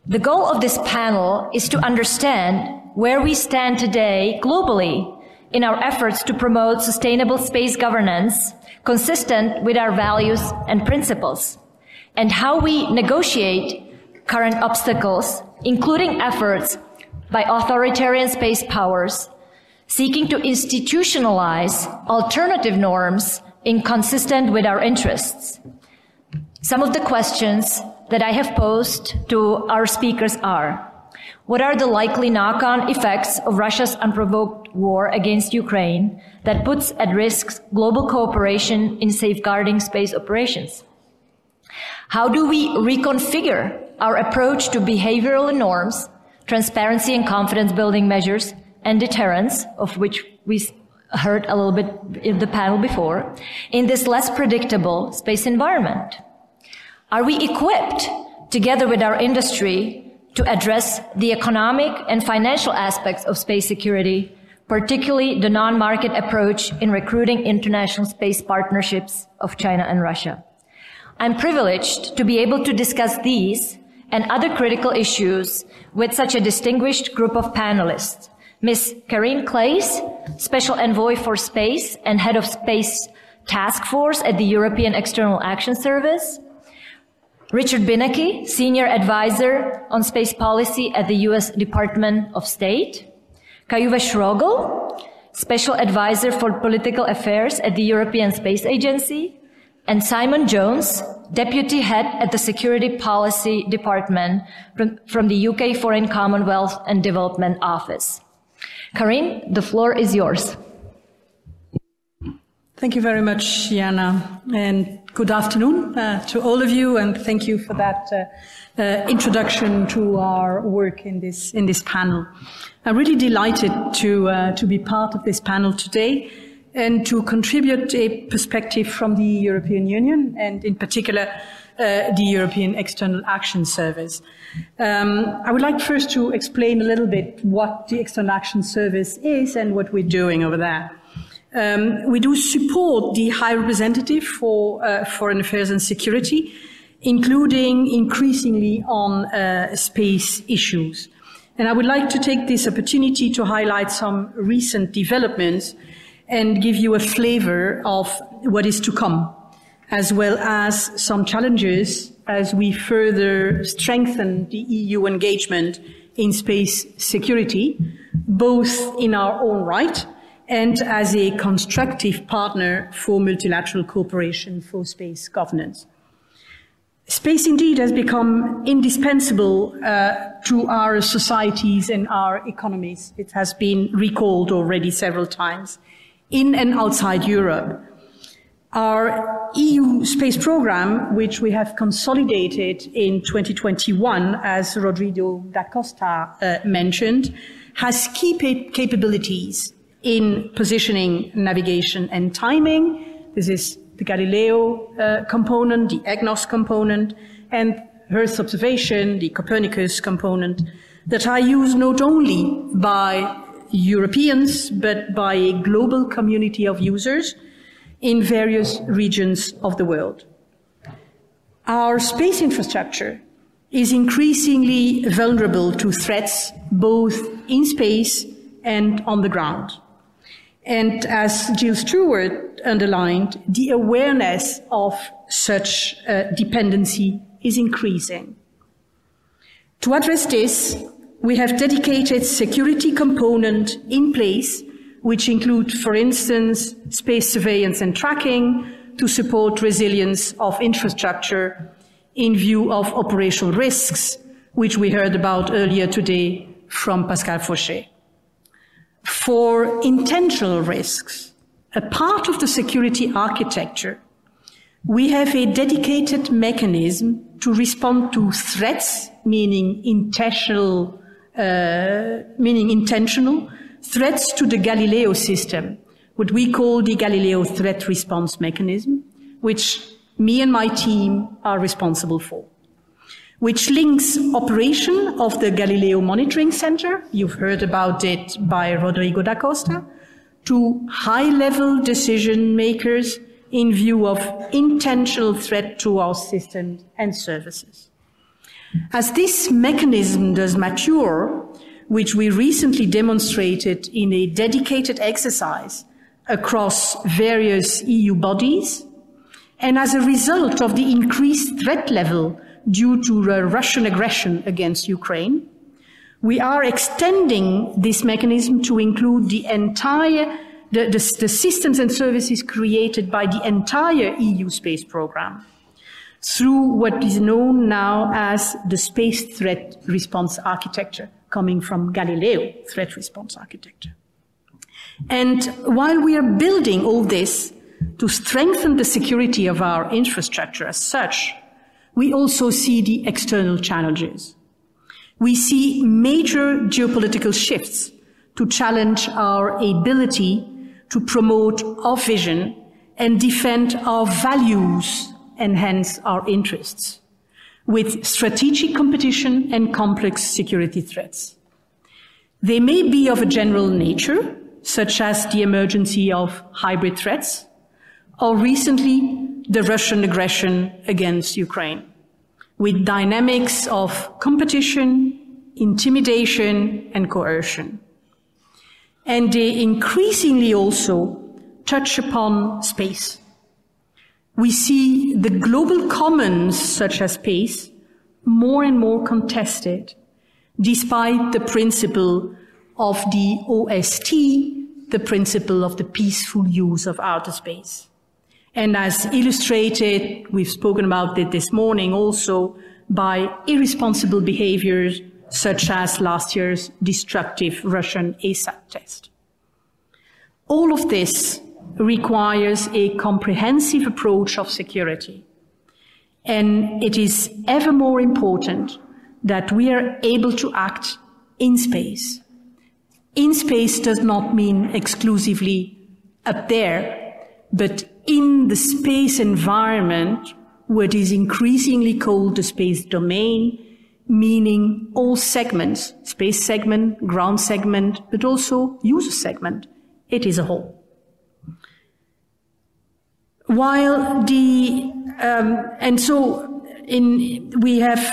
The goal of this panel is to understand where we stand today globally in our efforts to promote sustainable space governance consistent with our values and principles, and how we negotiate current obstacles, including efforts by authoritarian space powers seeking to institutionalize alternative norms inconsistent with our interests. Some of the questions that I have posed to our speakers are: what are the likely knock-on effects of Russia's unprovoked war against Ukraine that puts at risk global cooperation in safeguarding space operations? How do we reconfigure our approach to behavioral norms, transparency and confidence-building measures, and deterrence, of which we heard a little bit in the panel before, in this less predictable space environment? Are we equipped, together with our industry, to address the economic and financial aspects of space security, particularly the non-market approach in recruiting international space partnerships of China and Russia? I'm privileged to be able to discuss these and other critical issues with such a distinguished group of panelists. Ms. Carine Claeys, Special Envoy for Space and Head of Space Task Force at the European External Action Service. Richard Buenneke, Senior Advisor on Space Policy at the U.S. Department of State. Kai-Uwe Schrogl, Special Advisor for Political Affairs at the European Space Agency. And Simon Jones, Deputy Head at the Security Policy Department from the UK Foreign Commonwealth and Development Office. Carine, the floor is yours. Thank you very much, Jana, and good afternoon to all of you, and thank you for that introduction to our work in this panel. I'm really delighted to be part of this panel today and to contribute a perspective from the European Union, and in particular the European External Action Service. I would like first to explain a little bit what the External Action Service is and what we're doing over there. We do support the High Representative for Foreign Affairs and Security, including increasingly on space issues. And I would like to take this opportunity to highlight some recent developments and give you a flavor of what is to come, as well as some challenges as we further strengthen the EU engagement in space security, both in our own right and as a constructive partner for multilateral cooperation for space governance. Space indeed has become indispensable to our societies and our economies. It has been recalled already several times, in and outside Europe. Our EU space program, which we have consolidated in 2021, as Rodrigo da Costa mentioned, has key capabilities in positioning, navigation, and timing. This is the Galileo component, the EGNOS component, and Earth observation, the Copernicus component, that are used not only by Europeans, but by a global community of users in various regions of the world. Our space infrastructure is increasingly vulnerable to threats both in space and on the ground. And as Jill Stewart underlined, the awareness of such dependency is increasing. To address this, we have dedicated security component in place, which include, for instance, space surveillance and tracking to support resilience of infrastructure in view of operational risks, which we heard about earlier today from Pascal Fauché. For intentional risks, a part of the security architecture, we have a dedicated mechanism to respond to threats, meaning intentional threats to the Galileo system, what we call the Galileo Threat Response Mechanism, which me and my team are responsible for, which links operation of the Galileo Monitoring Center, you've heard about it by Rodrigo da Costa, to high-level decision makers in view of intentional threat to our systems and services. As this mechanism does mature, which we recently demonstrated in a dedicated exercise across various EU bodies, and as a result of the increased threat level due to Russian aggression against Ukraine, we are extending this mechanism to include the entire the systems and services created by the entire EU space program through what is known now as the space threat response architecture, coming from Galileo threat response architecture. And while we are building all this to strengthen the security of our infrastructure as such, we also see the external challenges. We see major geopolitical shifts to challenge our ability to promote our vision and defend our values and hence our interests, with strategic competition and complex security threats. They may be of a general nature, such as the emergence of hybrid threats, or recently the Russian aggression against Ukraine, with dynamics of competition, intimidation, and coercion. And they increasingly also touch upon space. We see the global commons, such as space, more and more contested, despite the principle of the OST, the principle of the peaceful use of outer space. And as illustrated, we've spoken about it this morning also, by irresponsible behaviors such as last year's destructive Russian ASAT test. All of this requires a comprehensive approach of security. And it is ever more important that we are able to act in space. In space does not mean exclusively up there, but in the space environment, what is increasingly called the space domain, meaning all segments, space segment, ground segment, but also user segment. It is a whole. While we have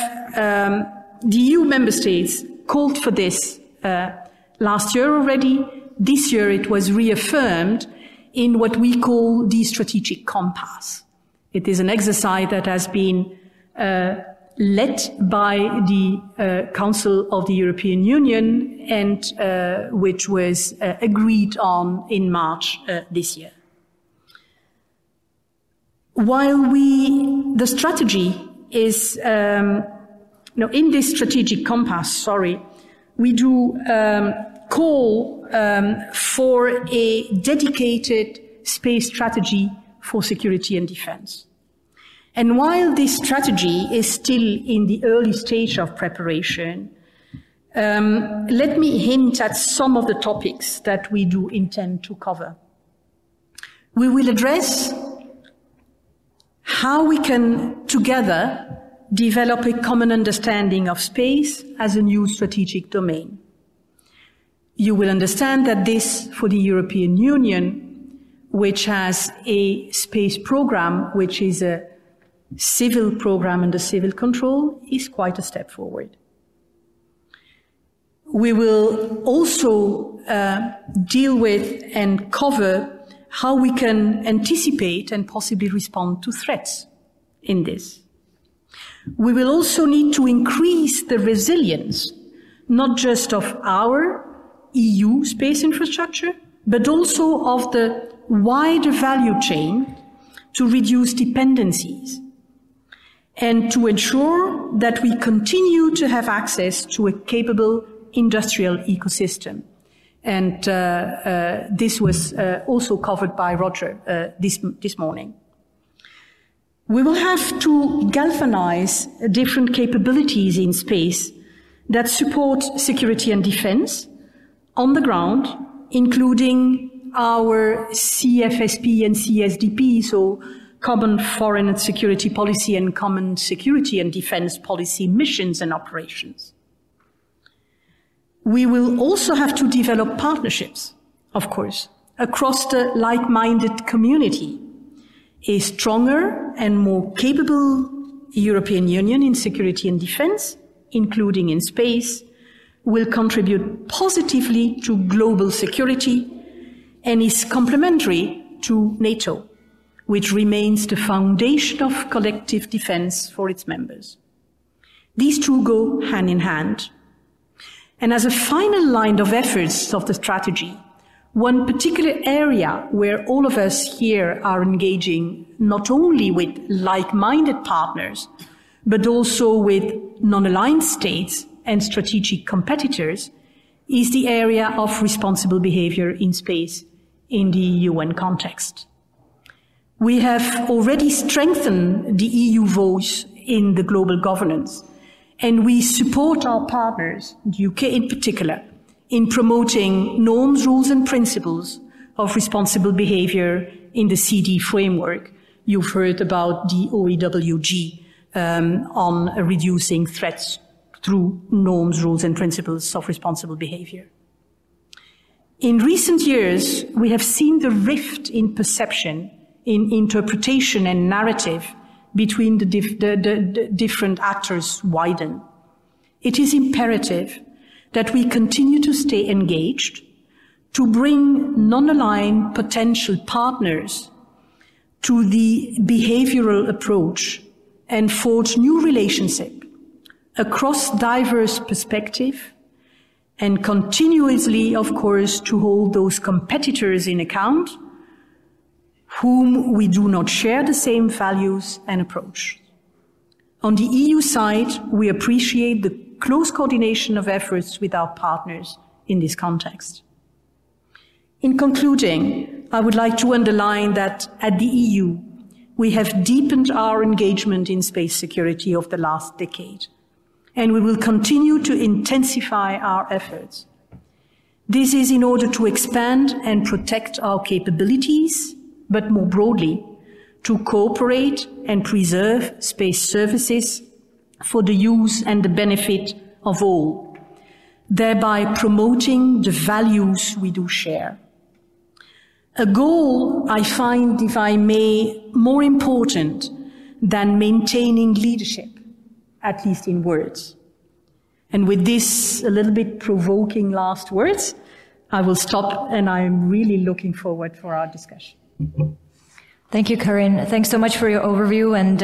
the EU member states called for this last year already. This year it was reaffirmed in what we call the strategic compass. It is an exercise that has been led by the Council of the European Union and which was agreed on in March this year. While the strategy is, in this strategic compass, we do call for a dedicated space strategy for security and defense. And while this strategy is still in the early stage of preparation, let me hint at some of the topics that we do intend to cover. We will address how we can together develop a common understanding of space as a new strategic domain. You will understand that this, for the European Union, which has a space program, which is a civil program under civil control, is quite a step forward. We will also deal with and cover how we can anticipate and possibly respond to threats in this. We will also need to increase the resilience, not just of our EU space infrastructure, but also of the wider value chain to reduce dependencies and to ensure that we continue to have access to a capable industrial ecosystem. And this was also covered by Roger this morning. We will have to galvanize different capabilities in space that support security and defense on the ground, including our CFSP and CSDP, so Common Foreign and Security Policy and Common Security and Defense Policy missions and operations. We will also have to develop partnerships, of course, across the like-minded community. A stronger and more capable European Union in security and defense, including in space, will contribute positively to global security and is complementary to NATO, which remains the foundation of collective defense for its members. These two go hand in hand. And as a final line of efforts of the strategy, one particular area where all of us here are engaging not only with like-minded partners, but also with non-aligned states and strategic competitors, is the area of responsible behavior in space in the UN context. We have already strengthened the EU voice in the global governance, and we support our partners, the UK in particular, in promoting norms, rules and principles of responsible behavior in the CD framework. You've heard about the OEWG on reducing threats through norms, rules and principles of responsible behavior. In recent years, we have seen the rift in perception, in interpretation and narrative between the different actors widen. It is imperative that we continue to stay engaged, to bring non-aligned potential partners to the behavioral approach and forge new relationships across diverse perspectives, and continuously, of course, to hold those competitors in account whom we do not share the same values and approach. On the EU side, we appreciate the close coordination of efforts with our partners in this context. In concluding, I would like to underline that at the EU, we have deepened our engagement in space security over the last decade, and we will continue to intensify our efforts. This is in order to expand and protect our capabilities, but more broadly, to cooperate and preserve space services for the use and the benefit of all, thereby promoting the values we do share. A goal I find, if I may, more important than maintaining leadership, at least in words. And with this a little bit provoking last words, I will stop, and I'm really looking forward for our discussion. Thank you, Carine. Thanks so much for your overview. And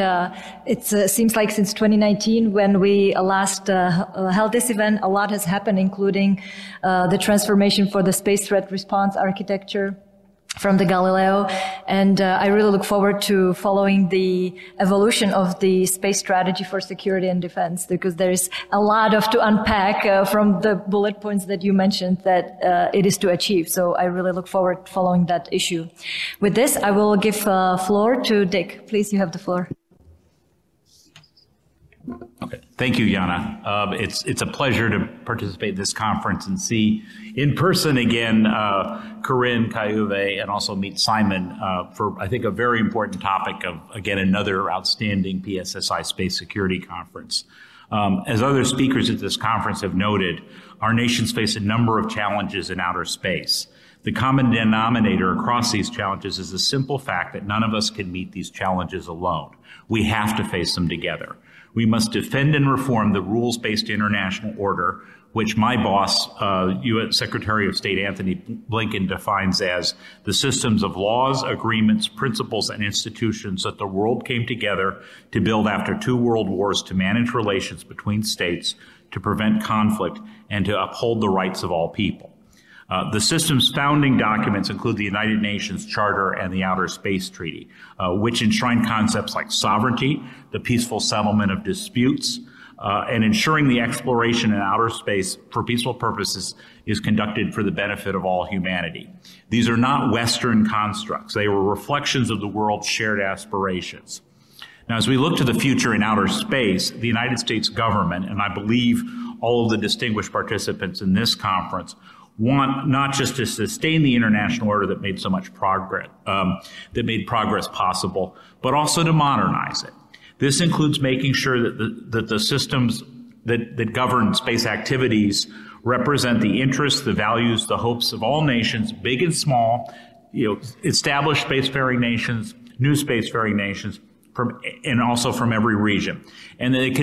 it seems like since 2019, when we last held this event, a lot has happened, including the transformation for the space threat response architecture from the Galileo. And I really look forward to following the evolution of the space strategy for security and defense, because there is a lot to unpack from the bullet points that you mentioned that it is to achieve. So I really look forward to following that issue. With this, I will give floor to Dick. Please, you have the floor. Okay. Thank you, Jana. It's a pleasure to participate in this conference and see in person again Carine, Kai-Uwe, and also meet Simon for, I think, a very important topic of, again, another outstanding PSSI Space Security Conference. As other speakers at this conference have noted, our nations face a number of challenges in outer space. The common denominator across these challenges is the simple fact that none of us can meet these challenges alone. We have to face them together. We must defend and reform the rules-based international order, which my boss, U.S. Secretary of State Anthony Blinken, defines as the systems of laws, agreements, principles, and institutions that the world came together to build after 2 world wars to manage relations between states, to prevent conflict, and to uphold the rights of all people. The system's founding documents include the United Nations Charter and the Outer Space Treaty, which enshrine concepts like sovereignty, the peaceful settlement of disputes, and ensuring the exploration in outer space for peaceful purposes is conducted for the benefit of all humanity. These are not Western constructs. They were reflections of the world's shared aspirations. Now, as we look to the future in outer space, the United States government, and I believe all of the distinguished participants in this conference, want not just to sustain the international order that made so much progress, that made progress possible, but also to modernize it. This includes making sure that the systems that govern space activities represent the interests, the values, the hopes of all nations, big and small, established spacefaring nations, new spacefaring nations, and also from every region. And that it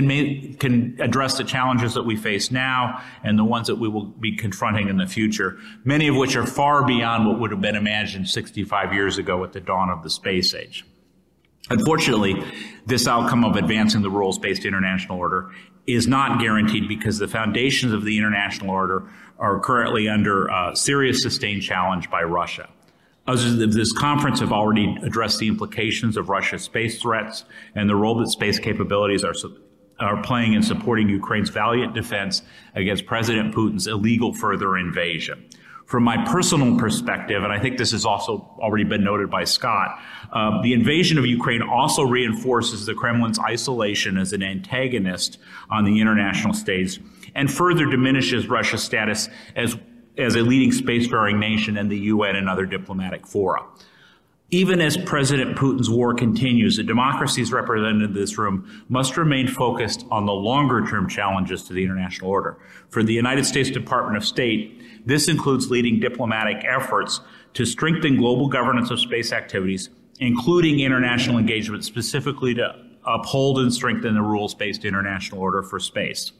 can address the challenges that we face now and the ones that we will be confronting in the future, many of which are far beyond what would have been imagined 65 years ago at the dawn of the space age. Unfortunately, this outcome of advancing the rules-based international order is not guaranteed because the foundations of the international order are currently under serious sustained challenge by Russia. Others of this conference have already addressed the implications of Russia's space threats and the role that space capabilities are playing in supporting Ukraine's valiant defense against President Putin's illegal further invasion. From my personal perspective, and I think this has also already been noted by Scott, the invasion of Ukraine also reinforces the Kremlin's isolation as an antagonist on the international stage and further diminishes Russia's status as a leading spacefaring nation in the UN and other diplomatic fora. Even as President Putin's war continues, the democracies represented in this room must remain focused on the longer-term challenges to the international order. For the United States Department of State, this includes leading diplomatic efforts to strengthen global governance of space activities, including international engagement specifically to uphold and strengthen the rules-based international order for space.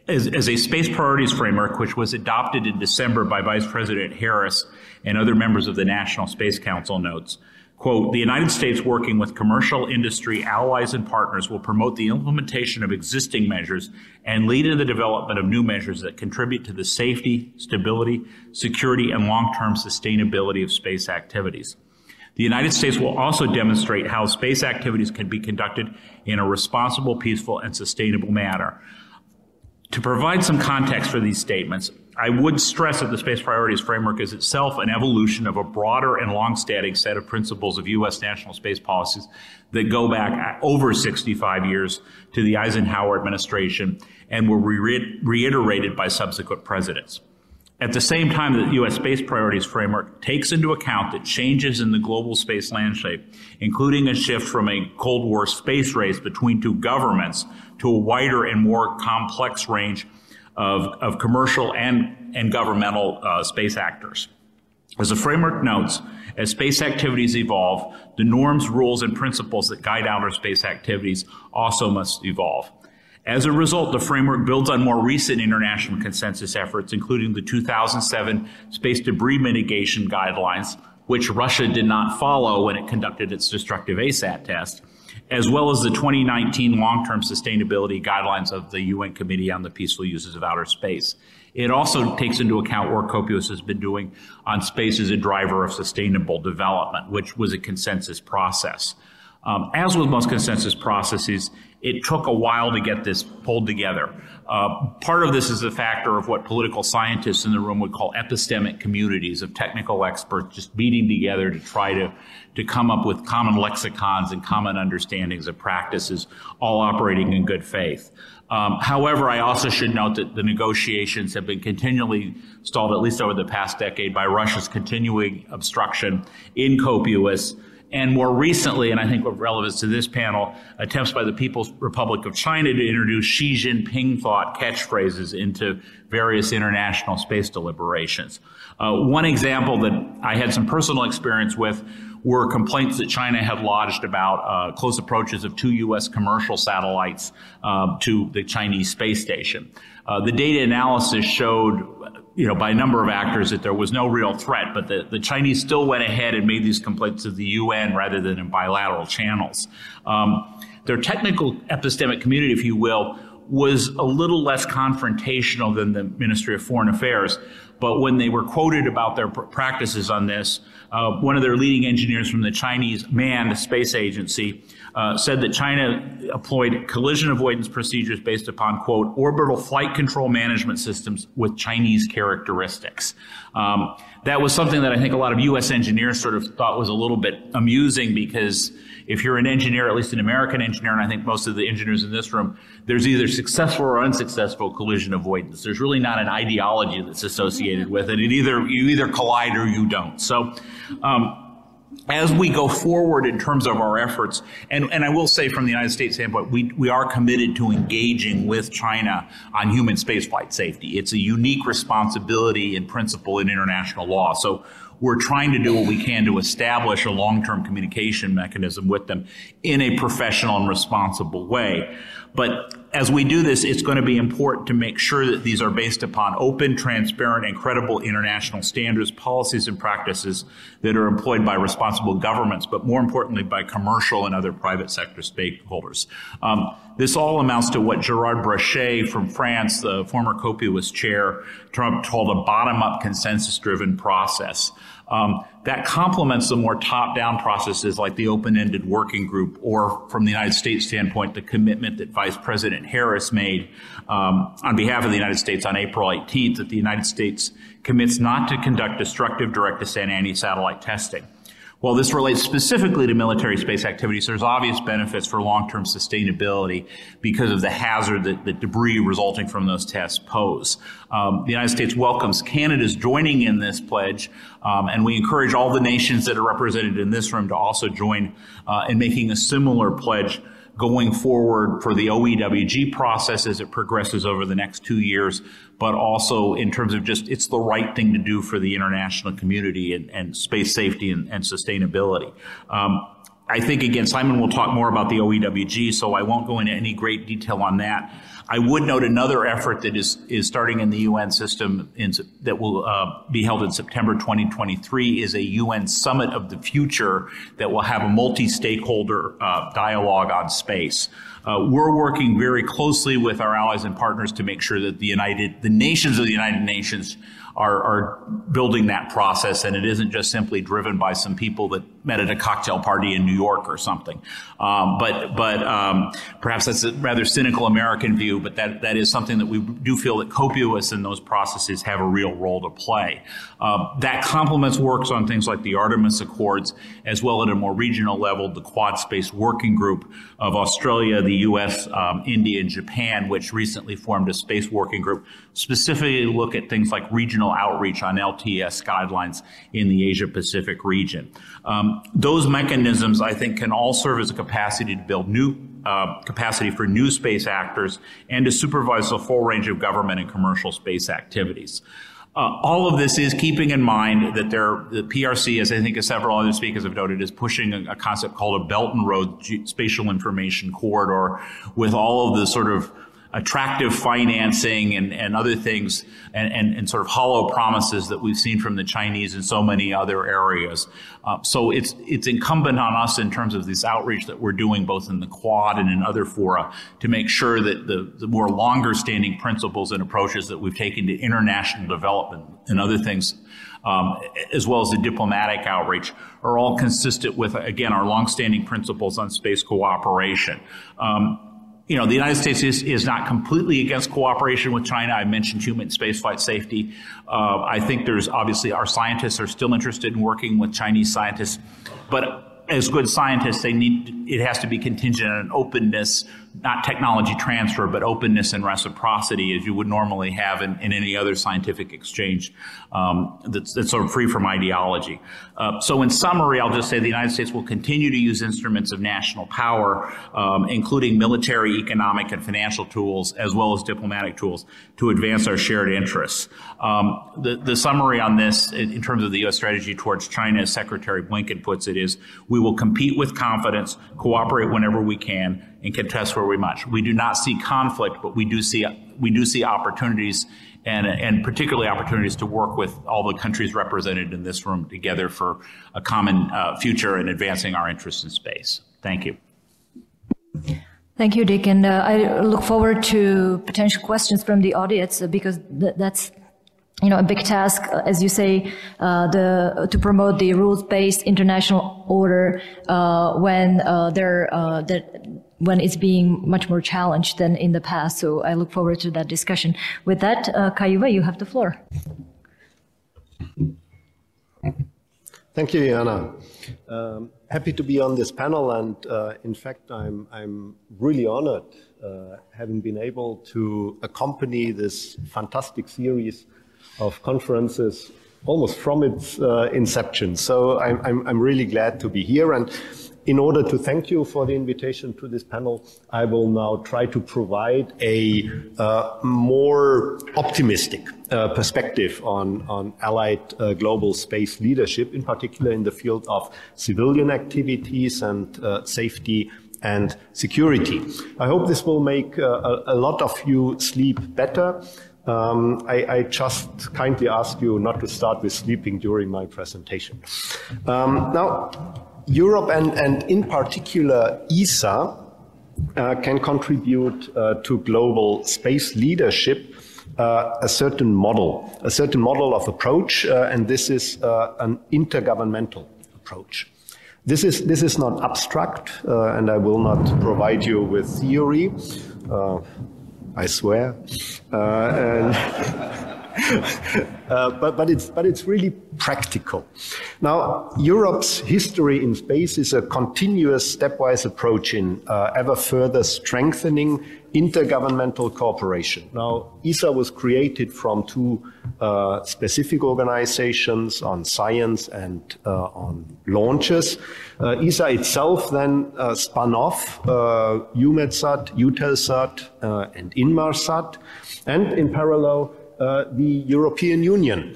As a space priorities framework, which was adopted in December by Vice President Harris and other members of the National Space Council notes, quote, the United States working with commercial industry allies and partners will promote the implementation of existing measures and lead in the development of new measures that contribute to the safety, stability, security, and long-term sustainability of space activities. The United States will also demonstrate how space activities can be conducted in a responsible, peaceful, and sustainable manner. To provide some context for these statements, I would stress that the Space Priorities Framework is itself an evolution of a broader and long-standing set of principles of U.S. national space policies that go back over 65 years to the Eisenhower administration and were reiterated by subsequent presidents. At the same time, the U.S. Space Priorities Framework takes into account that changes in the global space landscape, including a shift from a Cold War space race between two governments to a wider and more complex range of commercial and governmental space actors. As the framework notes, as space activities evolve, the norms, rules, and principles that guide outer space activities also must evolve. As a result, the framework builds on more recent international consensus efforts, including the 2007 Space Debris Mitigation Guidelines, which Russia did not follow when it conducted its destructive ASAT test, as well as the 2019 Long-Term Sustainability Guidelines of the UN Committee on the Peaceful Uses of Outer Space. It also takes into account work COPUOS has been doing on space as a driver of sustainable development, which was a consensus process. As with most consensus processes, it took a while to get this pulled together. Part of this is a factor of what political scientists in the room would call epistemic communities of technical experts just meeting together to try to come up with common lexicons and common understandings of practices, all operating in good faith. However, I also should note that the negotiations have been continually stalled, at least over the past decade, by Russia's continuing obstruction in COPUOS, and more recently, and I think of relevance to this panel, attempts by the People's Republic of China to introduce Xi Jinping thought catchphrases into various international space deliberations. One example that I had some personal experience with were complaints that China had lodged about close approaches of 2 U.S. commercial satellites to the Chinese space station. The data analysis showed, by a number of actors that there was no real threat, but the Chinese still went ahead and made these complaints to the UN rather than in bilateral channels. Their technical epistemic community, if you will, was a little less confrontational than the Ministry of Foreign Affairs. But when they were quoted about their practices on this, one of their leading engineers from the Chinese manned space agency said that China employed collision avoidance procedures based upon, quote, orbital flight control management systems with Chinese characteristics. That was something that I think a lot of U.S. engineers sort of thought was a little bit amusing, because if you're an engineer, at least an American engineer, and I think most of the engineers in this room, there's either successful or unsuccessful collision avoidance. There's really not an ideology that's associated with it. You either collide or you don't. So as we go forward in terms of our efforts, and I will say from the United States standpoint, we are committed to engaging with China on human spaceflight safety. It's a unique responsibility and principle in international law. So we're trying to do what we can to establish a long-term communication mechanism with them in a professional and responsible way. But as we do this, it's going to be important to make sure that these are based upon open, transparent, and credible international standards, policies, and practices that are employed by responsible governments, but more importantly, by commercial and other private sector stakeholders. This all amounts to what Gerard Brachet from France, the former COPUOS chair, called a bottom-up consensus-driven process. That complements the more top-down processes like the open-ended working group, or from the United States standpoint, the commitment that Vice President Harris made on behalf of the United States on April 18th, that the United States commits not to conduct destructive direct-to-send anti-satellite testing. While this relates specifically to military space activities, there's obvious benefits for long-term sustainability because of the hazard that the debris resulting from those tests pose. The United States welcomes Canada's joining in this pledge, and we encourage all the nations that are represented in this room to also join in making a similar pledge going forward for the OEWG process as it progresses over the next 2 years, but also in terms of just it's the right thing to do for the international community and space safety and sustainability. I think, again, Simon will talk more about the OEWG, so I won't go into any great detail on that. I would note another effort that is starting in the UN system that will be held in September 2023 is a UN Summit of the Future that will have a multi-stakeholder dialogue on space. We're working very closely with our allies and partners to make sure that the nations of the United Nations are building that process, and it isn't just simply driven by some people that met at a cocktail party in New York or something. But perhaps that's a rather cynical American view, but that is something that we do feel that COPUOS and those processes have a real role to play. That complements works on things like the Artemis Accords, as well at a more regional level, the Quad Space Working Group of Australia, the US, India, and Japan, which recently formed a space working group specifically to look at things like regional outreach on LTS guidelines in the Asia-Pacific region. Those mechanisms, I think, can all serve as a capacity to build new capacity for new space actors and to supervise the full range of government and commercial space activities. All of this is keeping in mind that the PRC, as I think as several other speakers have noted, is pushing a concept called a Belt and Road Spatial Information Corridor with all of the sort of attractive financing and other things and sort of hollow promises that we've seen from the Chinese in so many other areas. So it's incumbent on us in terms of this outreach that we're doing both in the Quad and in other fora to make sure that the more longer standing principles and approaches that we've taken to international development and other things, as well as the diplomatic outreach, are all consistent with, again, our longstanding principles on space cooperation. The United States is not completely against cooperation with China. I mentioned human spaceflight safety. I think there's obviously our scientists are still interested in working with Chinese scientists, but as good scientists, it has to be contingent on openness, not technology transfer, but openness and reciprocity, as you would normally have in any other scientific exchange that's sort of free from ideology. So in summary, I'll just say the United States will continue to use instruments of national power, including military, economic, and financial tools, as well as diplomatic tools, to advance our shared interests. The summary on this, in terms of the U.S. strategy towards China, as Secretary Buenneke puts it, is we will compete with confidence, cooperate whenever we can, and contest where we must. We do not see conflict, but we do see opportunities, and particularly opportunities to work with all the countries represented in this room together for a common future and advancing our interests in space. Thank you. Thank you, Dick, and I look forward to potential questions from the audience because that's a big task, as you say, to promote the rules-based international order when it's being much more challenged than in the past. So I look forward to that discussion. With that, Kai-Uwe, you have the floor. Thank you, Jana. Happy to be on this panel, and in fact, I'm really honored having been able to accompany this fantastic series of conferences almost from its inception. So I'm really glad to be here. And in order to thank you for the invitation to this panel, I will now try to provide a more optimistic perspective on allied global space leadership, in particular in the field of civilian activities and safety and security. I hope this will make a lot of you sleep better. I just kindly ask you not to start with sleeping during my presentation. Now, Europe and in particular ESA can contribute to global space leadership a certain model of approach, and this is an intergovernmental approach. This is not abstract, and I will not provide you with theory. I swear, but it's really practical. Now, Europe's history in space is a continuous stepwise approach in ever further strengthening intergovernmental cooperation. Now, ESA was created from two specific organizations on science and on launches. ESA itself then spun off EUMETSAT, EUTELSAT, and INMARSAT, and in parallel, the European Union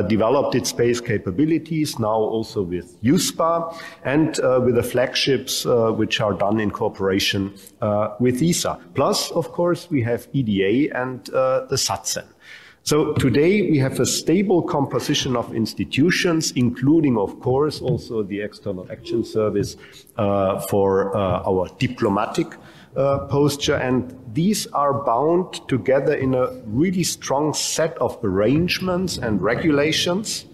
developed its space capabilities, now also with EUSPA, and with the flagships which are done in cooperation with ESA. Plus, of course, we have EDA and the SATSEN. So today we have a stable composition of institutions, including, of course, also the External Action Service for our diplomatic posture, and these are bound together in a really strong set of arrangements and regulations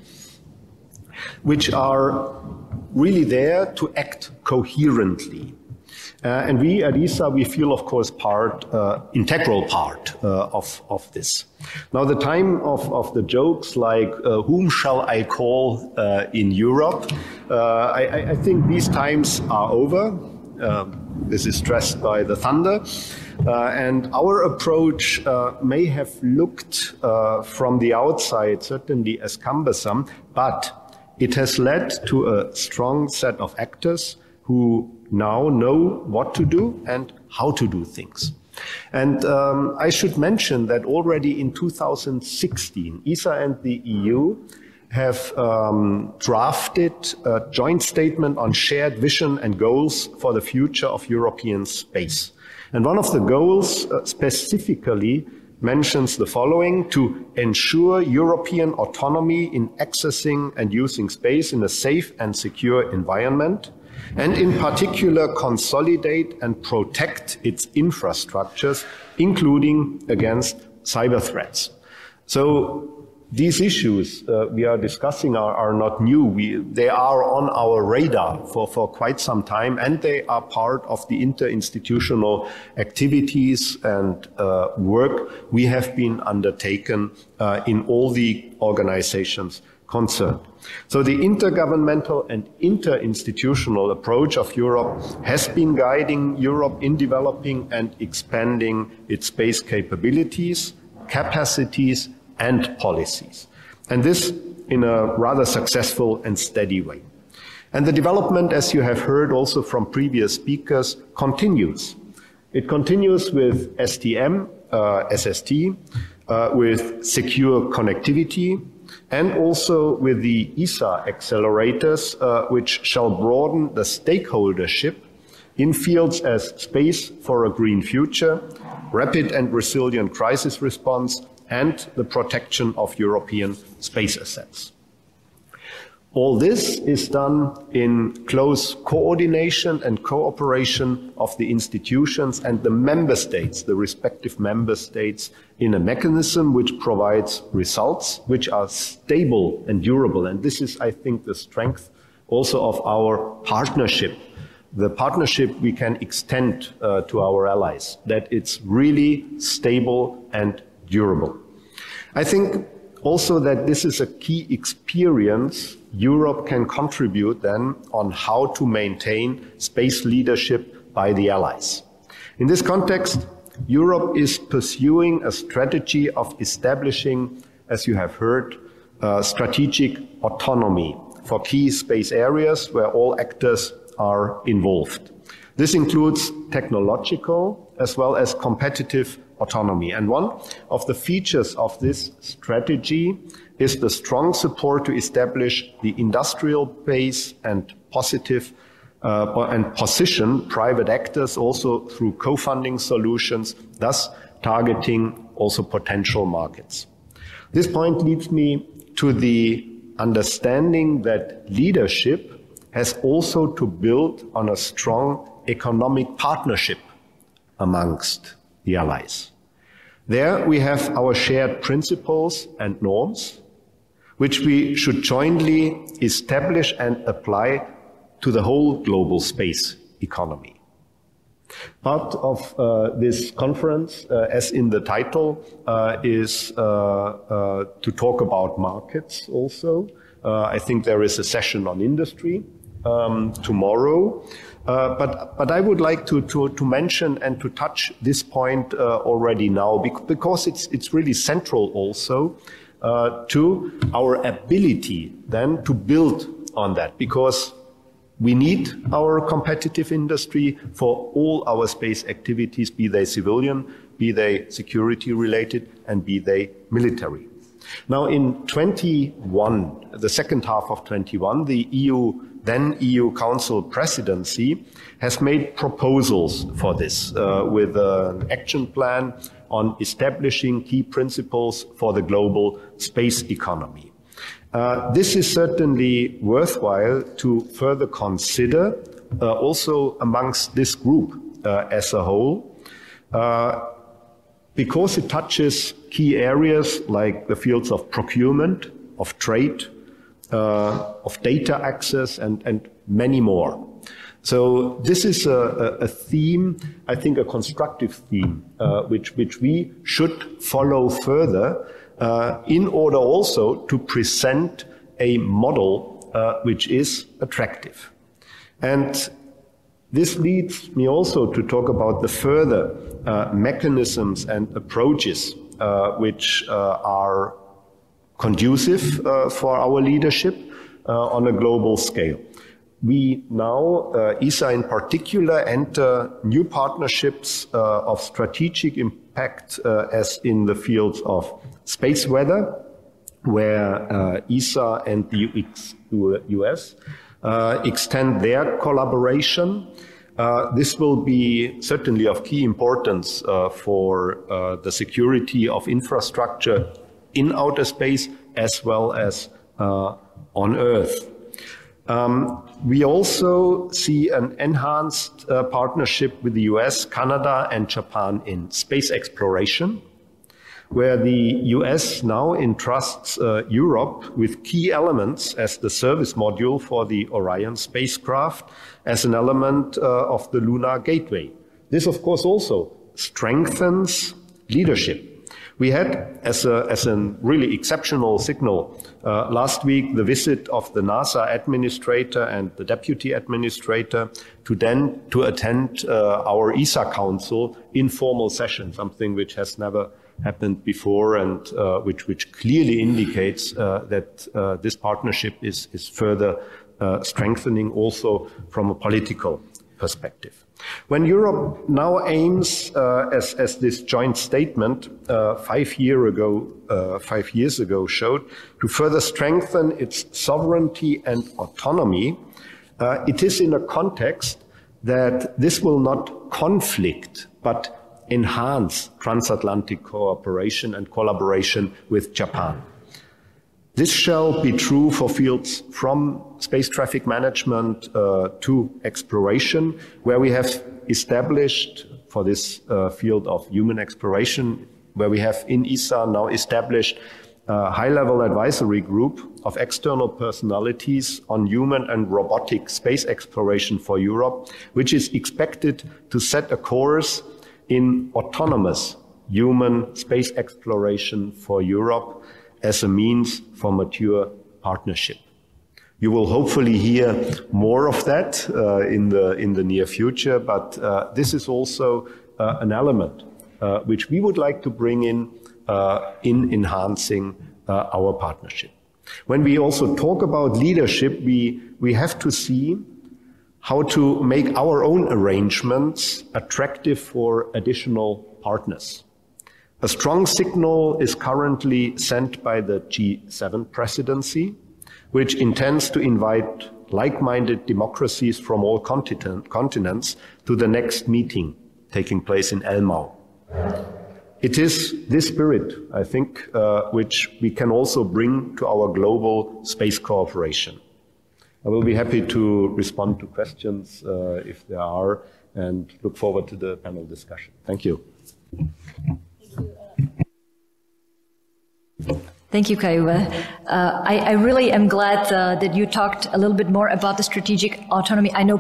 which are really there to act coherently. And we at ESA, we feel, of course, integral part of this. Now, the time of the jokes like, whom shall I call in Europe? I think these times are over. This is stressed by the thunder. And our approach may have looked from the outside certainly as cumbersome, but it has led to a strong set of actors who now know what to do and how to do things. And I should mention that already in 2016, ESA and the EU have drafted a joint statement on shared vision and goals for the future of European space. And one of the goals specifically mentions the following: to ensure European autonomy in accessing and using space in a safe and secure environment, and in particular consolidate and protect its infrastructures, including against cyber threats. So these issues we are discussing are not new. They are on our radar for quite some time, and they are part of the interinstitutional activities and work we have been undertaken in all the organizations concerned. So the intergovernmental and interinstitutional approach of Europe has been guiding Europe in developing and expanding its space capabilities, capacities, and policies. And this in a rather successful and steady way. And the development, as you have heard also from previous speakers, continues. It continues with STM, SST, with secure connectivity, and also with the ESA accelerators, which shall broaden the stakeholdership in fields as space for a green future, rapid and resilient crisis response, and the protection of European space assets. All this is done in close coordination and cooperation of the institutions and the member states, the respective member states, in a mechanism which provides results which are stable and durable. And this is, I think, the strength also of our partnership. The partnership we can extend to our allies, that it's really stable and durable. I think also that this is a key experience Europe can contribute then on how to maintain space leadership by the allies. In this context, Europe is pursuing a strategy of establishing, as you have heard, strategic autonomy for key space areas where all actors are involved. This includes technological as well as competitive autonomy. And one of the features of this strategy is the strong support to establish the industrial base and position private actors also through co-funding solutions, thus targeting also potential markets. This point leads me to the understanding that leadership has also to build on a strong economic partnership amongst the allies. There we have our shared principles and norms, which we should jointly establish and apply to the whole global space economy. Part of this conference, as in the title, is to talk about markets also. I think there is a session on industry tomorrow. But I would like to mention and to touch this point already now, because it's really central also to our ability then to build on that, because we need our competitive industry for all our space activities, be they civilian, be they security related, and be they military. Now in 21, the second half of 21, the then EU Council presidency has made proposals for this with an action plan on establishing key principles for the global space economy. This is certainly worthwhile to further consider also amongst this group as a whole, because it touches key areas like the fields of procurement, of trade, of data access, and many more. So this is a theme, I think a constructive theme, which we should follow further in order also to present a model which is attractive. And this leads me also to talk about the further mechanisms and approaches which are conducive for our leadership on a global scale. We now, ESA in particular, enter new partnerships of strategic impact as in the fields of space weather, where ESA and the US extend their collaboration. This will be certainly of key importance for the security of infrastructure in outer space as well as on Earth. We also see an enhanced partnership with the US, Canada, and Japan in space exploration, where the US now entrusts Europe with key elements as the service module for the Orion spacecraft as an element of the Lunar Gateway. This, of course, also strengthens leadership. We had, as a really exceptional signal, last week the visit of the NASA administrator and the deputy administrator to attend our ESA Council informal session, something which has never happened before, and which clearly indicates that this partnership is further strengthening also from a political perspective. When Europe now aims, as this joint statement 5 years ago showed, to further strengthen its sovereignty and autonomy, it is in a context that this will not conflict, but enhance transatlantic cooperation and collaboration with Japan. This shall be true for fields from space traffic management to exploration, where we have established, for this field of human exploration, where we have in ESA now established a high-level advisory group of external personalities on human and robotic space exploration for Europe, which is expected to set a course in autonomous human space exploration for Europe as a means for mature partnership. You will hopefully hear more of that in the near future, but this is also an element which we would like to bring in enhancing our partnership. When we also talk about leadership, we have to see how to make our own arrangements attractive for additional partners. A strong signal is currently sent by the G7 presidency, which intends to invite like-minded democracies from all continents to the next meeting taking place in Elmau. It is this spirit, I think, which we can also bring to our global space cooperation. I will be happy to respond to questions if there are, and look forward to the panel discussion. Thank you. Thank you, Kai-Uwe. I really am glad that you talked a little bit more about the strategic autonomy. I know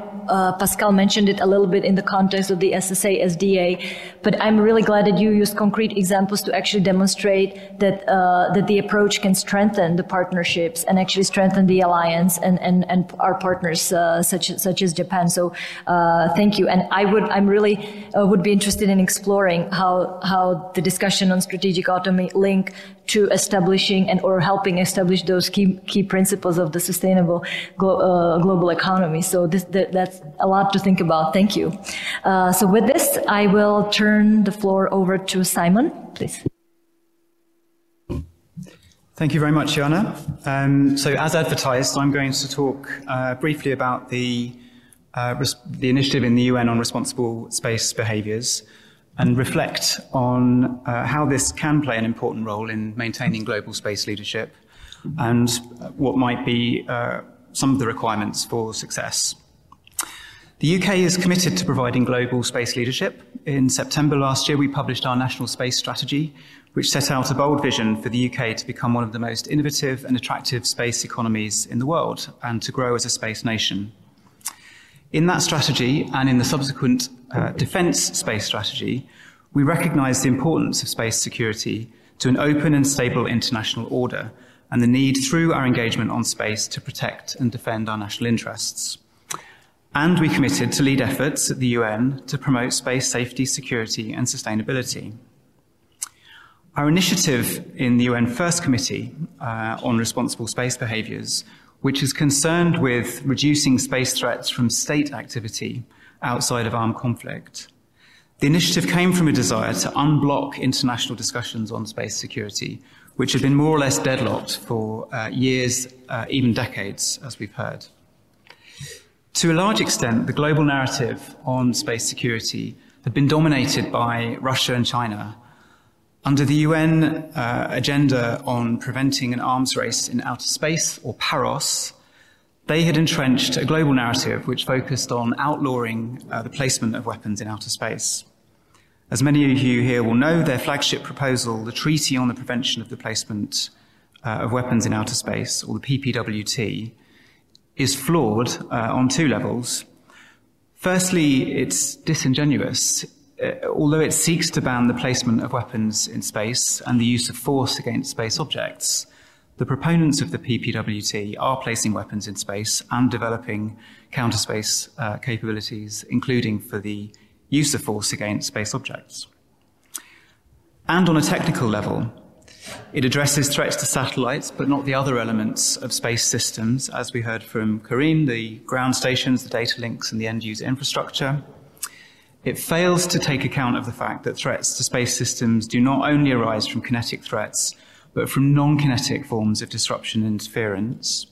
Pascal mentioned it a little bit in the context of the SSA, SDA, but I'm really glad that you used concrete examples to actually demonstrate that that the approach can strengthen the partnerships and actually strengthen the alliance and our partners such as Japan. So thank you. And I'm really would be interested in exploring how the discussion on strategic autonomy link to establishing or helping establish those key principles of the sustainable global economy. So that's a lot to think about. Thank you. So with this, I will turn the floor over to Simon, please. Thank you very much, Jana. So as advertised, I'm going to talk briefly about the initiative in the UN on responsible space behaviours, and reflect on how this can play an important role in maintaining global space leadership and what might be some of the requirements for success. The UK is committed to providing global space leadership. In September last year, we published our national space strategy, which set out a bold vision for the UK to become one of the most innovative and attractive space economies in the world and to grow as a space nation. In that strategy and in the subsequent defence space strategy, we recognise the importance of space security to an open and stable international order and the need through our engagement on space to protect and defend our national interests. And we committed to lead efforts at the UN to promote space safety, security and sustainability. Our initiative in the UN First Committee on responsible space behaviours, which is concerned with reducing space threats from state activity outside of armed conflict. The initiative came from a desire to unblock international discussions on space security, which had been more or less deadlocked for years, even decades, as we've heard. To a large extent, the global narrative on space security had been dominated by Russia and China. Under the UN agenda on preventing an arms race in outer space, or PAROS, they had entrenched a global narrative which focused on outlawing the placement of weapons in outer space. As many of you here will know, their flagship proposal, the Treaty on the Prevention of the Placement of Weapons in Outer Space, or the PPWT, is flawed on two levels. Firstly, it's disingenuous. Although it seeks to ban the placement of weapons in space and the use of force against space objects, the proponents of the PPWT are placing weapons in space and developing counter-space capabilities, including for the use of force against space objects. And on a technical level, it addresses threats to satellites, but not the other elements of space systems, as we heard from Carine, the ground stations, the data links, and the end-user infrastructure. It fails to take account of the fact that threats to space systems do not only arise from kinetic threats, but from non-kinetic forms of disruption and interference.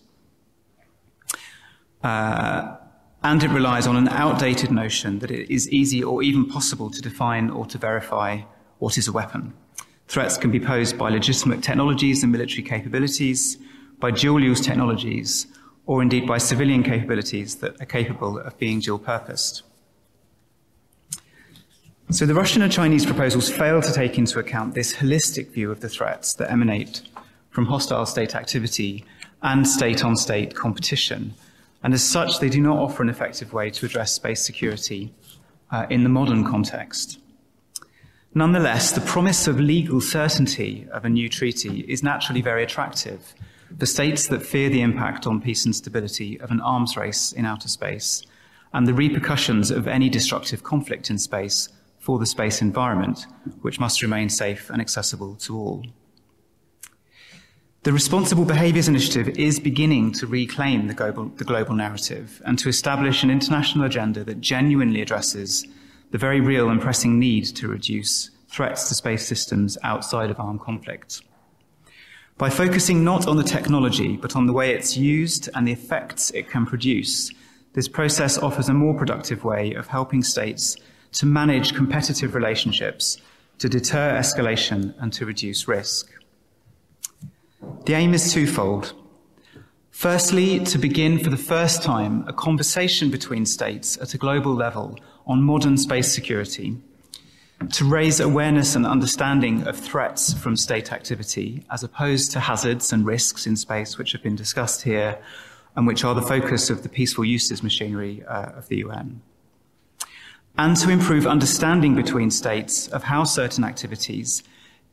And it relies on an outdated notion that it is easy or even possible to define or to verify what is a weapon. Threats can be posed by legitimate technologies and military capabilities, by dual-use technologies, or indeed by civilian capabilities that are capable of being dual-purposed. So the Russian and Chinese proposals fail to take into account this holistic view of the threats that emanate from hostile state activity and state-on-state competition. And as such, they do not offer an effective way to address space security in the modern context. Nonetheless, the promise of legal certainty of a new treaty is naturally very attractive for states that fear the impact on peace and stability of an arms race in outer space and the repercussions of any destructive conflict in space for the space environment, which must remain safe and accessible to all. The Responsible Behaviours Initiative is beginning to reclaim the global narrative and to establish an international agenda that genuinely addresses the very real and pressing need to reduce threats to space systems outside of armed conflict. By focusing not on the technology, but on the way it's used and the effects it can produce, this process offers a more productive way of helping states to manage competitive relationships, to deter escalation and to reduce risk. The aim is twofold. Firstly, to begin for the first time a conversation between states at a global level on modern space security, to raise awareness and understanding of threats from state activity as opposed to hazards and risks in space which have been discussed here and which are the focus of the peaceful uses machinery of the UN. And to improve understanding between states of how certain activities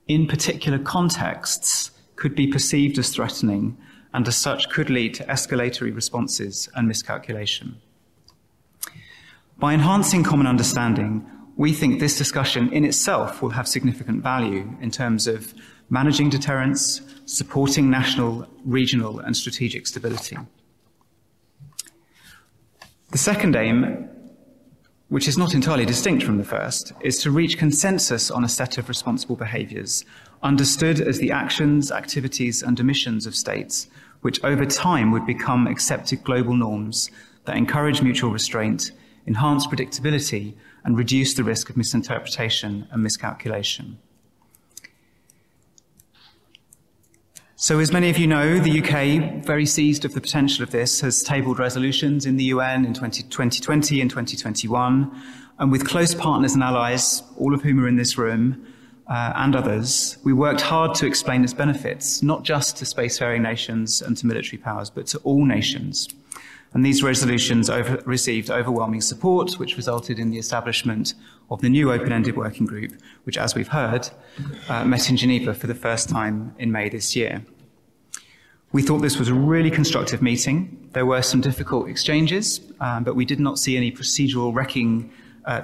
in particular contexts could be perceived as threatening and as such could lead to escalatory responses and miscalculation. By enhancing common understanding, we think this discussion in itself will have significant value in terms of managing deterrence, supporting national, regional and strategic stability. The second aim, which is not entirely distinct from the first, is to reach consensus on a set of responsible behaviours, understood as the actions, activities and omissions of states, which over time would become accepted global norms that encourage mutual restraint, enhance predictability and reduce the risk of misinterpretation and miscalculation. So as many of you know, the UK, very seized of the potential of this, has tabled resolutions in the UN in 2020 and 2021, and with close partners and allies, all of whom are in this room, and others, we worked hard to explain its benefits, not just to spacefaring nations and to military powers, but to all nations. And these resolutions received overwhelming support, which resulted in the establishment of the new open-ended working group, which, as we've heard, met in Geneva for the first time in May this year. We thought this was a really constructive meeting. There were some difficult exchanges, but we did not see any procedural wrecking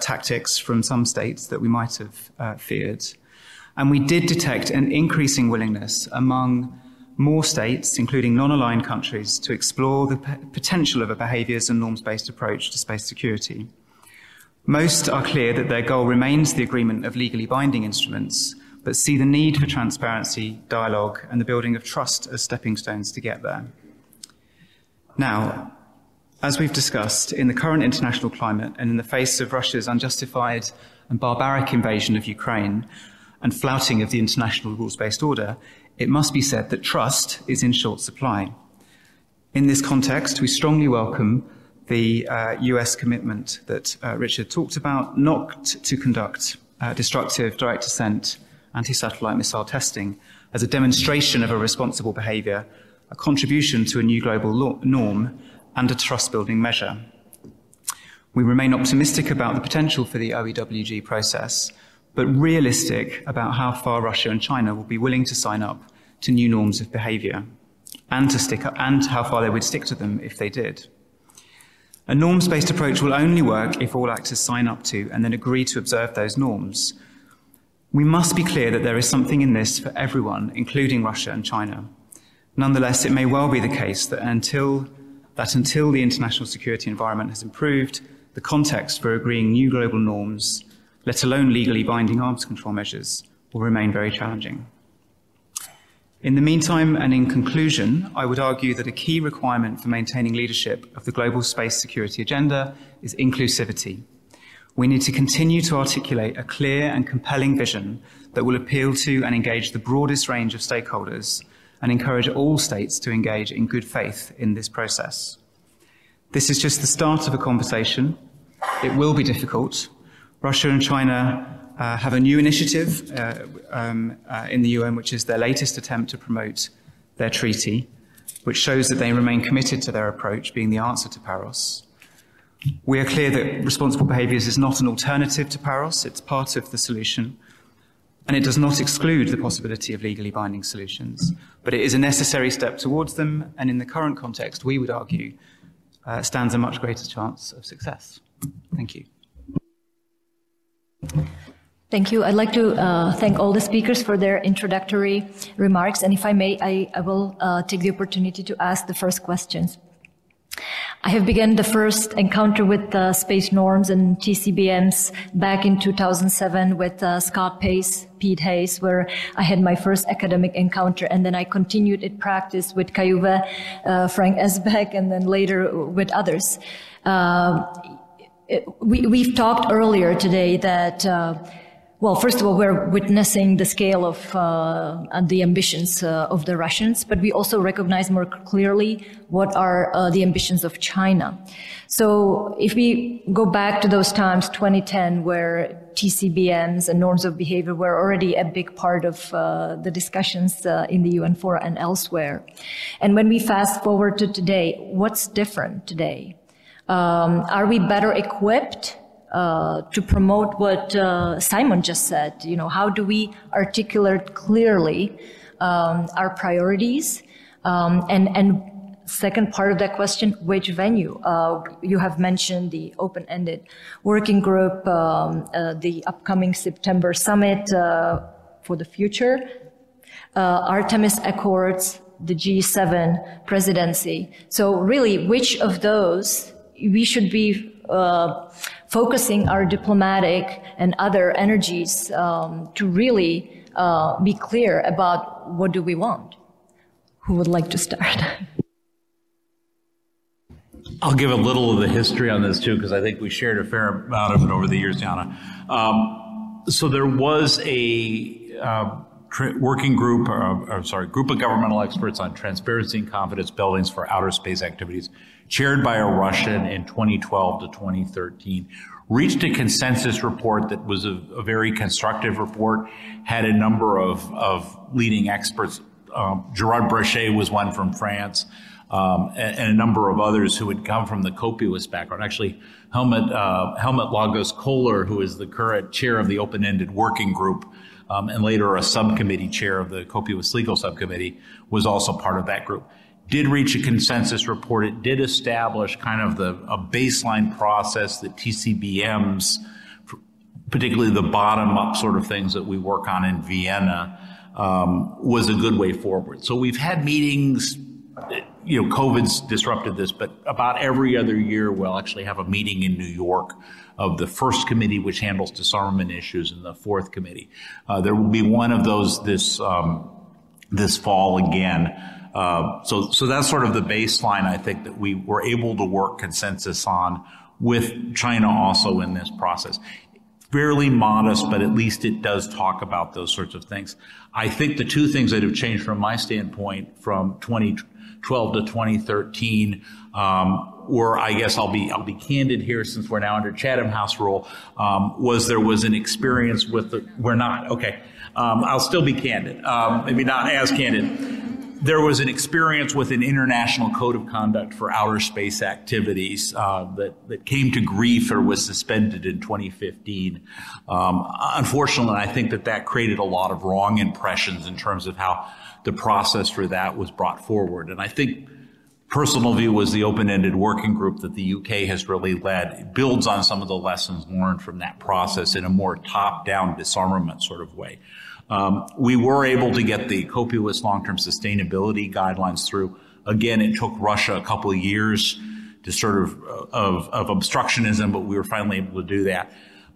tactics from some states that we might have feared. And we did detect an increasing willingness among more states, including non-aligned countries, to explore the potential of a behaviours and norms-based approach to space security. Most are clear that their goal remains the agreement of legally binding instruments, but see the need for transparency, dialogue, and the building of trust as stepping stones to get there. Now, as we've discussed, in the current international climate and in the face of Russia's unjustified and barbaric invasion of Ukraine and flouting of the international rules-based order, it must be said that trust is in short supply. In this context, we strongly welcome the US commitment that Richard talked about, not to conduct destructive direct ascent anti-satellite missile testing as a demonstration of a responsible behaviour, a contribution to a new global norm, and a trust-building measure. We remain optimistic about the potential for the OEWG process, but realistic about how far Russia and China will be willing to sign up to new norms of behaviour and how far they would stick to them if they did. A norms-based approach will only work if all actors sign up to and then agree to observe those norms. We must be clear that there is something in this for everyone, including Russia and China. Nonetheless, it may well be the case that until the international security environment has improved, the context for agreeing new global norms, let alone legally binding arms control measures, will remain very challenging. In the meantime, and in conclusion, I would argue that a key requirement for maintaining leadership of the global space security agenda is inclusivity. We need to continue to articulate a clear and compelling vision that will appeal to and engage the broadest range of stakeholders and encourage all states to engage in good faith in this process. This is just the start of a conversation. It will be difficult. Russia and China have a new initiative in the UN, which is their latest attempt to promote their treaty, which shows that they remain committed to their approach being the answer to Paros. We are clear that responsible behaviours is not an alternative to Paros, it's part of the solution, and it does not exclude the possibility of legally binding solutions, but it is a necessary step towards them, and in the current context, we would argue, stands a much greater chance of success. Thank you. Thank you. I'd like to thank all the speakers for their introductory remarks. And if I may, I will take the opportunity to ask the first questions. I have begun the first encounter with space norms and TCBMs back in 2007 with Scott Pace, Pete Hayes, where I had my first academic encounter, and then I continued in practice with Kai-Uwe, Frank Esbeck, and then later with others. We've talked earlier today that well, first of all, we're witnessing the scale of the ambitions of the Russians, but we also recognize more clearly what are the ambitions of China. So if we go back to those times, 2010, where TCBMs and norms of behavior were already a big part of the discussions in the UN fora and elsewhere. And when we fast forward to today, what's different today? Are we better equipped to promote what Simon just said? You know, how do we articulate clearly our priorities? And second part of that question, which venue? You have mentioned the open-ended working group, the upcoming September summit for the future, Artemis Accords, the G7 presidency. So really, which of those we should be focusing our diplomatic and other energies to really be clear about what do we want? Who would like to start? I'll give a little of the history on this too, because I think we shared a fair amount of it over the years, Jana. So there was a working group, group of governmental experts on transparency and confidence buildings for outer space activities, chaired by a Russian in 2012 to 2013, reached a consensus report that was a very constructive report, had a number of leading experts. Gerard Brochet was one from France, and a number of others who had come from the Copious background. Actually, Helmut Lagos Kohler, who is the current chair of the open-ended working group, and later a subcommittee chair of the Copious Legal Subcommittee, was also part of that group. Did reach a consensus report. It did establish kind of a baseline process that TCBMs, particularly the bottom-up sort of things that we work on in Vienna, was a good way forward. So we've had meetings, you know, COVID's disrupted this, but about every other year we'll actually have a meeting in New York of the first committee, which handles disarmament issues, and the fourth committee. There will be one of those this fall again. So that's sort of the baseline, I think, that we were able to work consensus on with China also in this process. Fairly modest, but at least it does talk about those sorts of things. I think the two things that have changed from my standpoint from 2012 to 2013 were, I guess I'll be candid here since we're now under Chatham House rule, there was an experience with we're not, okay. I'll still be candid, maybe not as candid. There was an experience with an international code of conduct for outer space activities that came to grief or was suspended in 2015. Unfortunately, I think that created a lot of wrong impressions in terms of how the process for that was brought forward. And I think personal view was the open-ended working group that the UK has really led. It builds on some of the lessons learned from that process in a more top-down disarmament sort of way. We were able to get the Copious long-term sustainability guidelines through. Again, it took Russia a couple of years to sort of obstructionism, but we were finally able to do that.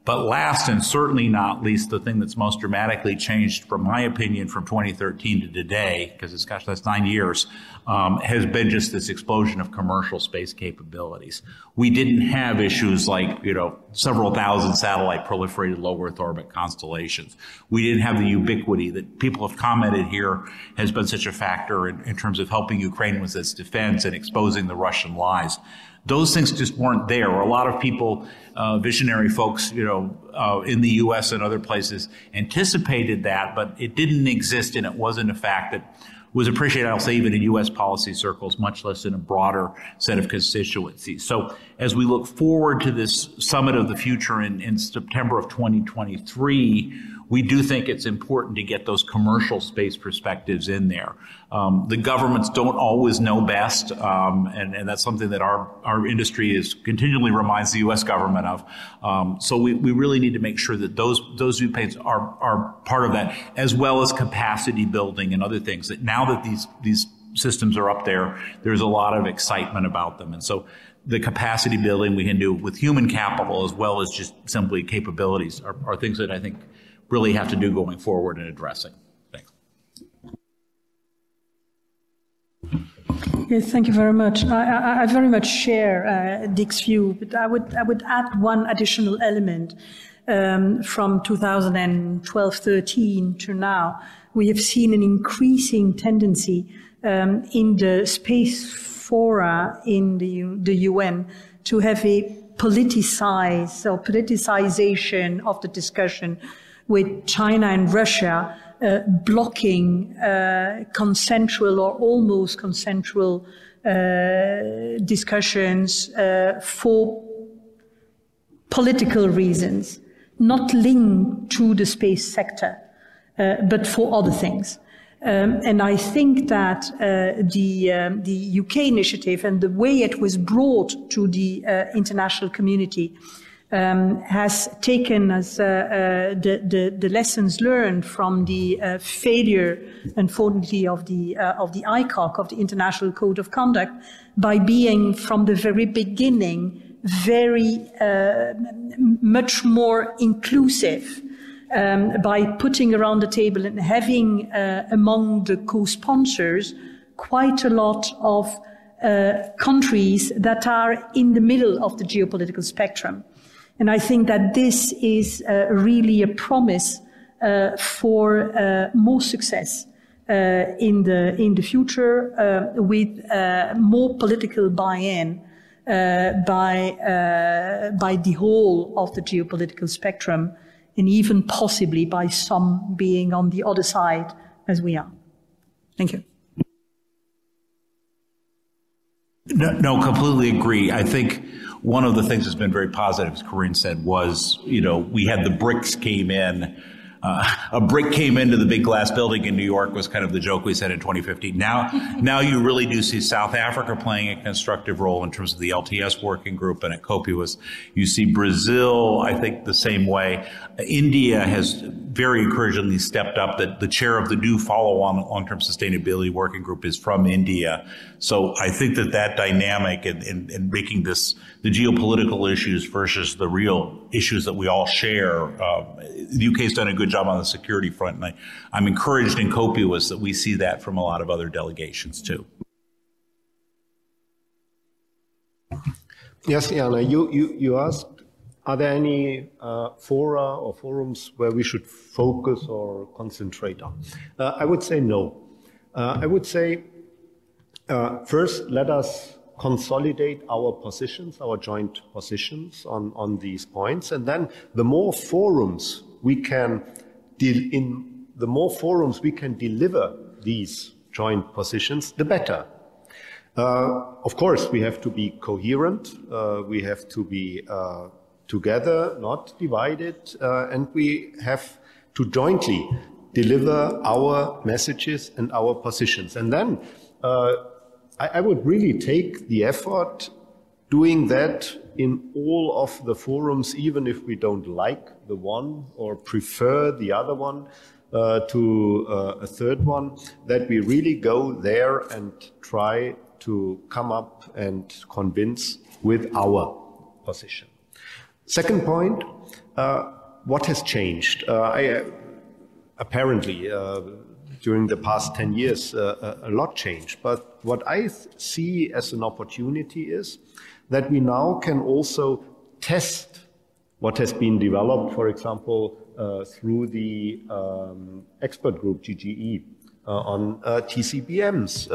But last and certainly not least, the thing that's most dramatically changed, from my opinion, from 2013 to today, because that's 9 years, has been just this explosion of commercial space capabilities. We didn't have issues like, you know, several thousand satellite proliferated low Earth orbit constellations. We didn't have the ubiquity that people have commented here has been such a factor in terms of helping Ukraine with its defense and exposing the Russian lies. Those things just weren't there. A lot of people, visionary folks, you know, in the U.S. and other places anticipated that, but it didn't exist, and it wasn't a fact that was appreciated, I'll say, even in U.S. policy circles, much less in a broader set of constituencies. So as we look forward to this Summit of the Future in September of 2023, we do think it's important to get those commercial space perspectives in there. The governments don't always know best, and that's something that our industry is continually reminds the U.S. government of. So we really need to make sure that those viewpoints are part of that, as well as capacity building and other things. That now that these systems are up there, there's a lot of excitement about them, and so the capacity building we can do with human capital as well as just simply capabilities are things that I think really have to do going forward in addressing. Thanks. Yes, thank you very much. I very much share Dick's view, but I would add one additional element. From 2012-13 to now, we have seen an increasing tendency in the space fora in the UN to have a politicization of the discussion, with China and Russia blocking consensual or almost consensual discussions for political reasons, not linked to the space sector, but for other things. And I think that the UK initiative and the way it was brought to the international community has taken as the lessons learned from the failure, unfortunately, of the ICOC, of the International Code of Conduct, by being from the very beginning very much more inclusive. By putting around the table and having among the co-sponsors quite a lot of countries that are in the middle of the geopolitical spectrum. And I think that this is really a promise for more success in the future with more political buy-in by the whole of the geopolitical spectrum, and even possibly by some being on the other side as we are. Thank you. No, completely agree. I think one of the things that's been very positive, as Carine said, was, we had the BRICS came in. A brick came into the big glass building in New York was kind of the joke we said in 2015. Now you really do see South Africa playing a constructive role in terms of the LTS working group and at COPUOS. You see Brazil, I think, the same way. India has very encouragingly stepped up. That the chair of the new follow-on long-term sustainability working group is from India. So I think that dynamic in making this the geopolitical issues versus the real issues that we all share. The UK's done a good job on the security front, and I'm encouraged in COPUOS that we see that from a lot of other delegations too. Yes, Jana, you asked, are there any fora or forums where we should focus or concentrate on? I would say no. I would say first, let us consolidate our positions, our joint positions on these points, and then the more forums we can deliver these joint positions, the better. Of course, we have to be coherent, we have to be together, not divided, and we have to jointly deliver our messages and our positions. And then I would really take the effort doing that in all of the forums, even if we don't like the one or prefer the other one to a third one, that we really go there and try to come up and convince with our position. Second point, what has changed? Apparently, during the past 10 years, a lot changed. But what I see as an opportunity is that we now can also test what has been developed, for example, through the expert group GGE on TCBMs.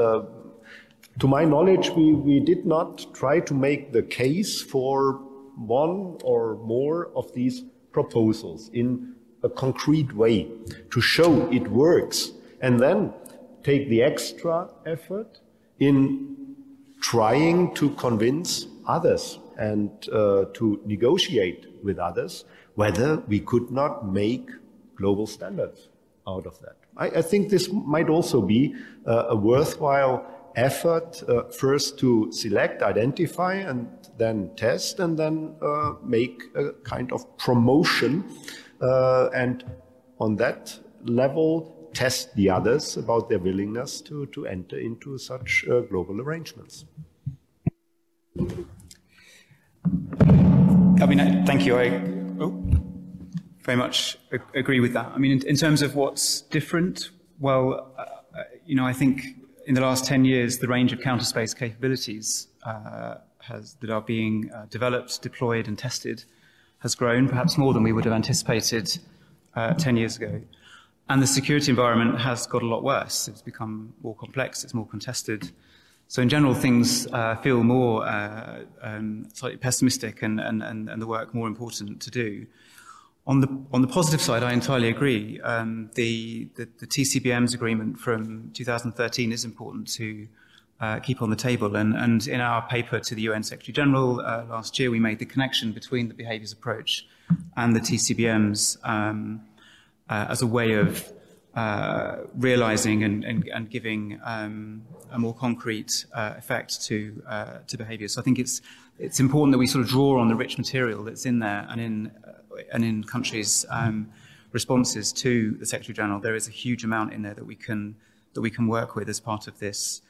To my knowledge, we did not try to make the case for one or more of these proposals in a concrete way to show it works, and then take the extra effort in trying to convince others and to negotiate with others whether we could not make global standards out of that. I think this might also be a worthwhile effort, first to select, identify, and then test, and then make a kind of promotion, and on that level test the others about their willingness to enter into such global arrangements. I mean, thank you. I very much agree with that. I mean, in terms of what's different, well, I think in the last 10 years, the range of counter space capabilities that are being developed, deployed, and tested has grown, perhaps more than we would have anticipated 10 years ago. And the security environment has got a lot worse. It's become more complex, it's more contested. So in general, things feel more slightly pessimistic and the work more important to do. On the positive side, I entirely agree. The TCBM's agreement from 2013 is important to keep on the table. And in our paper to the UN Secretary General last year, we made the connection between the behaviours approach and the TCBMs as a way of realising and giving a more concrete effect to behaviour. So I think it's important that we sort of draw on the rich material that's in there and in countries' responses to the Secretary General. There is a huge amount in there that we can work with as part of this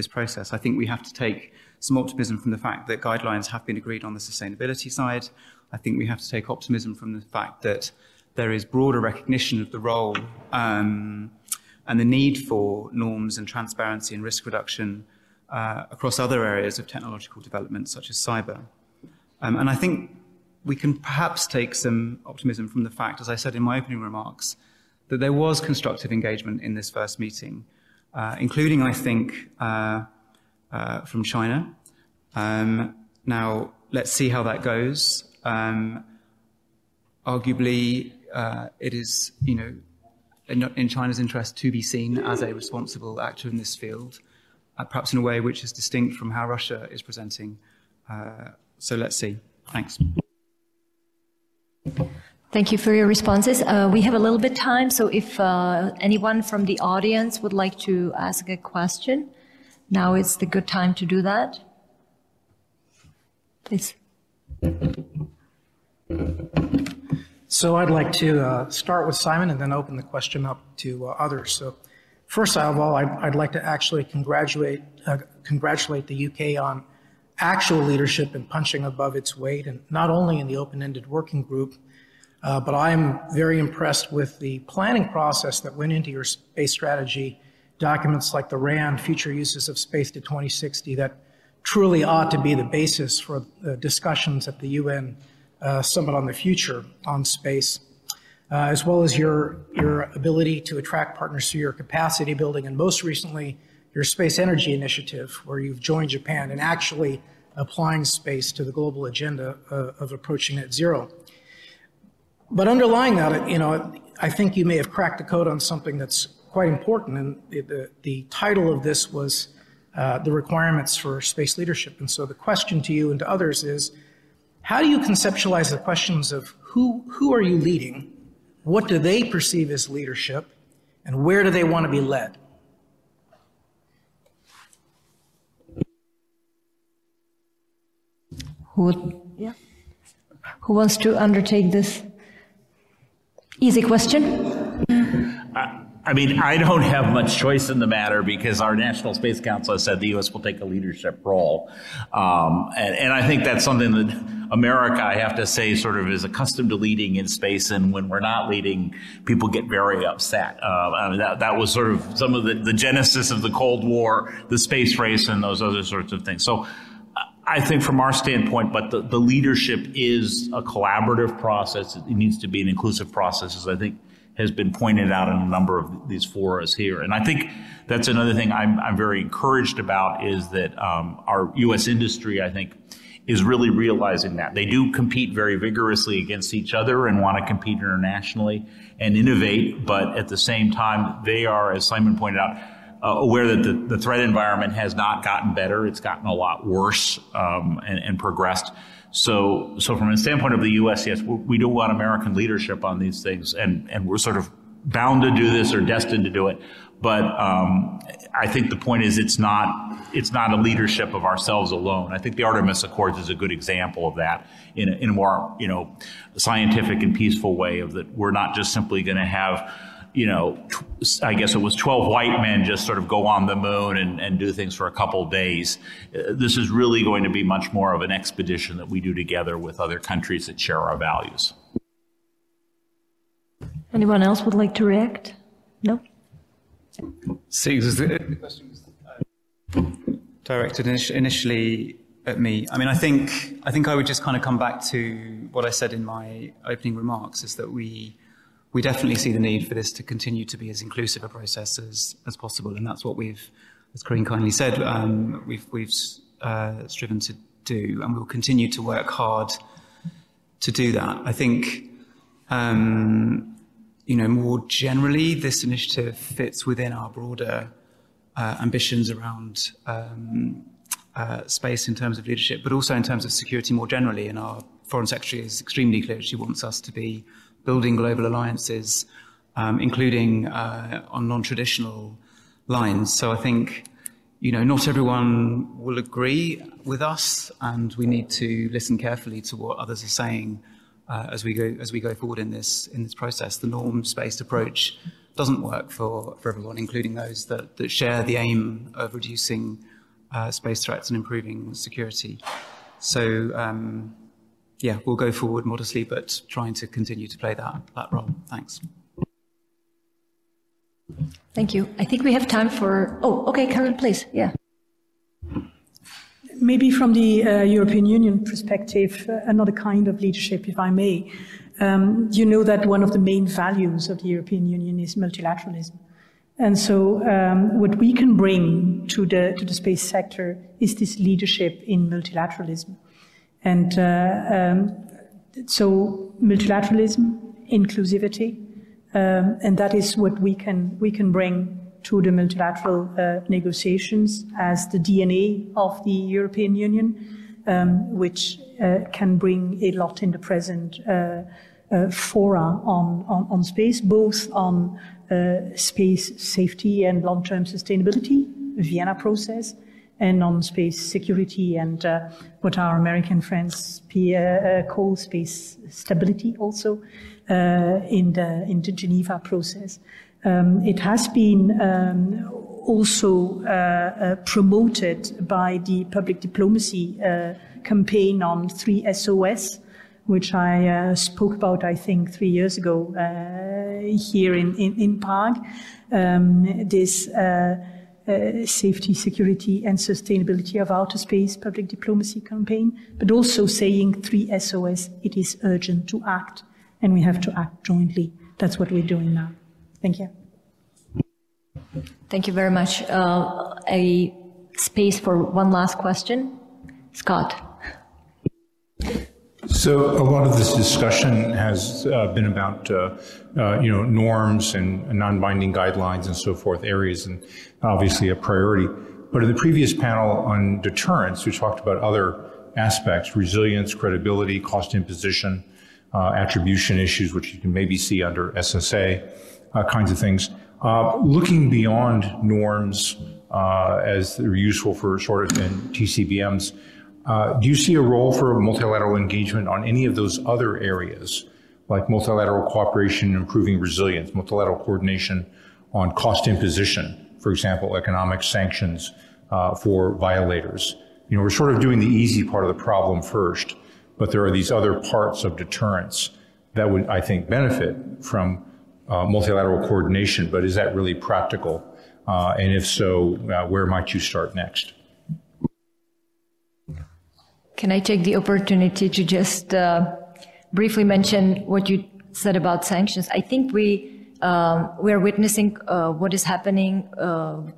process. I think we have to take some optimism from the fact that guidelines have been agreed on the sustainability side. I think we have to take optimism from the fact that there is broader recognition of the role and the need for norms and transparency and risk reduction across other areas of technological development, such as cyber. And I think we can perhaps take some optimism from the fact, as I said in my opening remarks, that there was constructive engagement in this first meeting, including, I think, from China. Now, let's see how that goes. Arguably, it is, in China's interest to be seen as a responsible actor in this field, perhaps in a way which is distinct from how Russia is presenting. So let's see. Thanks. Thank you for your responses. We have a little bit time, so if anyone from the audience would like to ask a question, now is the good time to do that. Please. So I'd like to start with Simon and then open the question up to others. So first of all, I'd like to actually congratulate the UK on actual leadership and punching above its weight, and not only in the open-ended working group, but I'm very impressed with the planning process that went into your space strategy, documents like the RAND, Future Uses of Space to 2060, that truly ought to be the basis for discussions at the UN Summit on the Future on Space, as well as your ability to attract partners through your capacity building, and most recently, your Space Energy Initiative, where you've joined Japan in actually applying space to the global agenda of approaching net zero. But underlying that, I think you may have cracked the code on something that's quite important, and the title of this was the requirements for space leadership. And so the question to you and to others is, how do you conceptualize the questions of who are you leading, what do they perceive as leadership, and where do they want to be led? Who wants to undertake this easy question? I mean, I don't have much choice in the matter because our National Space Council has said the U.S. will take a leadership role. And I think that's something that America, I have to say, sort of is accustomed to leading in space. And when we're not leading, people get very upset. I mean, that was sort of some of the genesis of the Cold War, the space race, and those other sorts of things. So I think from our standpoint, but the leadership is a collaborative process. It needs to be an inclusive process, as I think has been pointed out in a number of these forums here. And I think that's another thing I'm very encouraged about, is that our U.S. industry, I think, is really realizing that. They do compete very vigorously against each other and want to compete internationally and innovate, but at the same time, they are, as Simon pointed out, aware that the threat environment has not gotten better. It's gotten a lot worse and progressed. So from a standpoint of the U.S., yes, we do want American leadership on these things, and we're sort of bound to do this or destined to do it. But I think the point is it's not a leadership of ourselves alone. I think the Artemis Accords is a good example of that in a more, scientific and peaceful way, of that we're not just simply going to have, I guess it was 12 white men just sort of go on the moon and do things for a couple days. This is really going to be much more of an expedition that we do together with other countries that share our values. Anyone else would like to react? No? So the question was directed initially at me. I mean, I think I would just kind of come back to what I said in my opening remarks, is that we definitely see the need for this to continue to be as inclusive a process as possible, and that's what we've, as Carine kindly said, we've striven to do, and we'll continue to work hard to do that. I think, more generally, this initiative fits within our broader ambitions around space in terms of leadership, but also in terms of security more generally. And our Foreign Secretary is extremely clear she wants us to be building global alliances, including on non-traditional lines. So I think, not everyone will agree with us, and we need to listen carefully to what others are saying as we go forward in this process. The norms-based approach doesn't work for everyone, including those that share the aim of reducing space threats and improving security. So, we'll go forward modestly, but trying to continue to play that role. Thanks. Thank you. I think we have time for... Oh, okay, Carine, please. Yeah. Maybe from the European Union perspective, another kind of leadership, if I may. You know that one of the main values of the European Union is multilateralism. And so what we can bring to the space sector is this leadership in multilateralism. And so multilateralism, inclusivity, and that is what we can bring to the multilateral negotiations as the DNA of the European Union, which can bring a lot in the present fora on space, both on space safety and long-term sustainability, Vienna process, and on space security and what our American friends call space stability also in the Geneva process. It has been also promoted by the public diplomacy campaign on 3SOS, which I spoke about, I think, 3 years ago here in Prague. This safety, security, and sustainability of outer space public diplomacy campaign, but also saying 3SOS, it is urgent to act, and we have to act jointly. That's what we're doing now. Thank you. Thank you very much. A space for one last question. Scott. So a lot of this discussion has been about, norms and non-binding guidelines and so forth, areas, and obviously a priority. But in the previous panel on deterrence, we talked about other aspects: resilience, credibility, cost imposition, attribution issues, which you can maybe see under SSA, kinds of things. Looking beyond norms as they're useful for sort of in TCBMs, do you see a role for multilateral engagement on any of those other areas, like multilateral cooperation, improving resilience, multilateral coordination on cost imposition, for example, economic sanctions for violators? We're sort of doing the easy part of the problem first, but there are these other parts of deterrence that would, I think, benefit from multilateral coordination, but is that really practical? And if so, where might you start next? Can I take the opportunity to just briefly mention what you said about sanctions? I think we are witnessing what is happening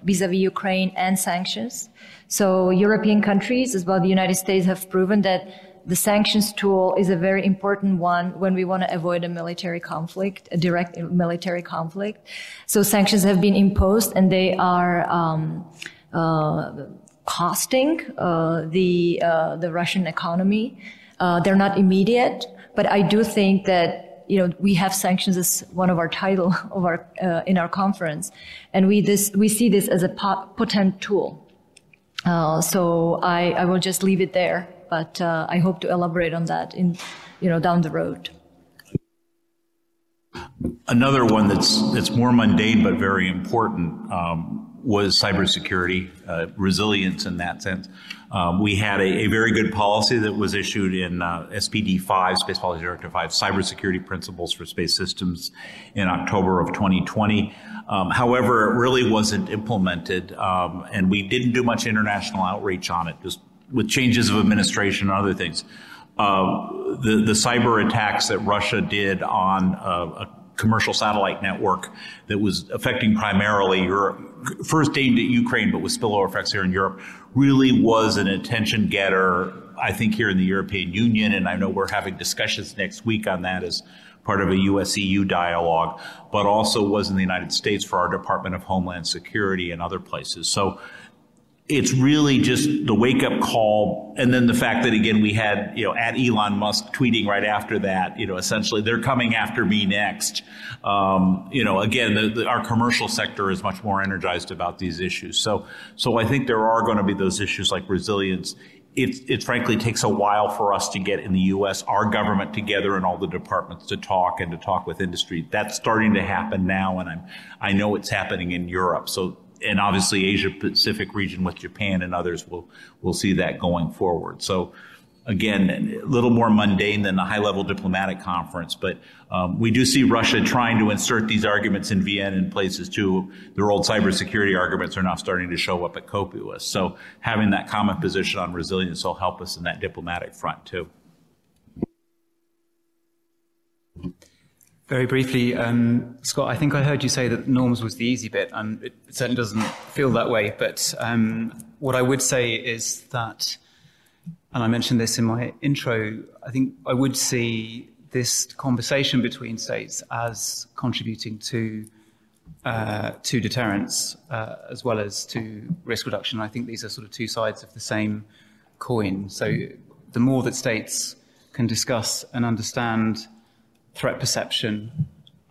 vis-a-vis Ukraine and sanctions. So European countries, as well the United States, have proven that the sanctions tool is a very important one when we want to avoid a military conflict, a direct military conflict. So sanctions have been imposed, and they are costing the Russian economy. They're not immediate, but I do think that, you know, we have sanctions as one of our title of our in our conference, and we see this as a potent tool. So I will just leave it there, but I hope to elaborate on that down the road. Another one that's more mundane but very important was cybersecurity, resilience in that sense. We had a very good policy that was issued in SPD 5, Space Policy Directive 5, Cybersecurity Principles for Space Systems in October of 2020. However, it really wasn't implemented, and we didn't do much international outreach on it, just with changes of administration and other things. The cyber attacks that Russia did on a commercial satellite network that was affecting primarily Europe, first aimed at Ukraine, but with spillover effects here in Europe, really was an attention getter, I think, here in the European Union. And I know we're having discussions next week on that as part of a US-EU dialogue, but also was in the United States for our Department of Homeland Security and other places. So it's really just the wake-up call, and then the fact that, again, we had, at Elon Musk tweeting right after that, essentially, they're coming after me next. Again, our commercial sector is much more energized about these issues. So I think there are going to be those issues like resilience. It frankly takes a while for us to get in the U.S., our government together and all the departments to talk with industry. That's starting to happen now, and I know it's happening in Europe. And obviously Asia Pacific region with Japan and others will see that going forward. So again, a little more mundane than a high-level diplomatic conference, but we do see Russia trying to insert these arguments in Vienna and places too. Their old cybersecurity arguments are now starting to show up at COPUOS. So having that common position on resilience will help us in that diplomatic front too. Very briefly, Scott, I think I heard you say that norms was the easy bit, and it certainly doesn't feel that way. But what I would say is that, and I mentioned this in my intro, I think I would see this conversation between states as contributing to deterrence as well as to risk reduction. I think these are sort of two sides of the same coin. So the more that states can discuss and understand threat perception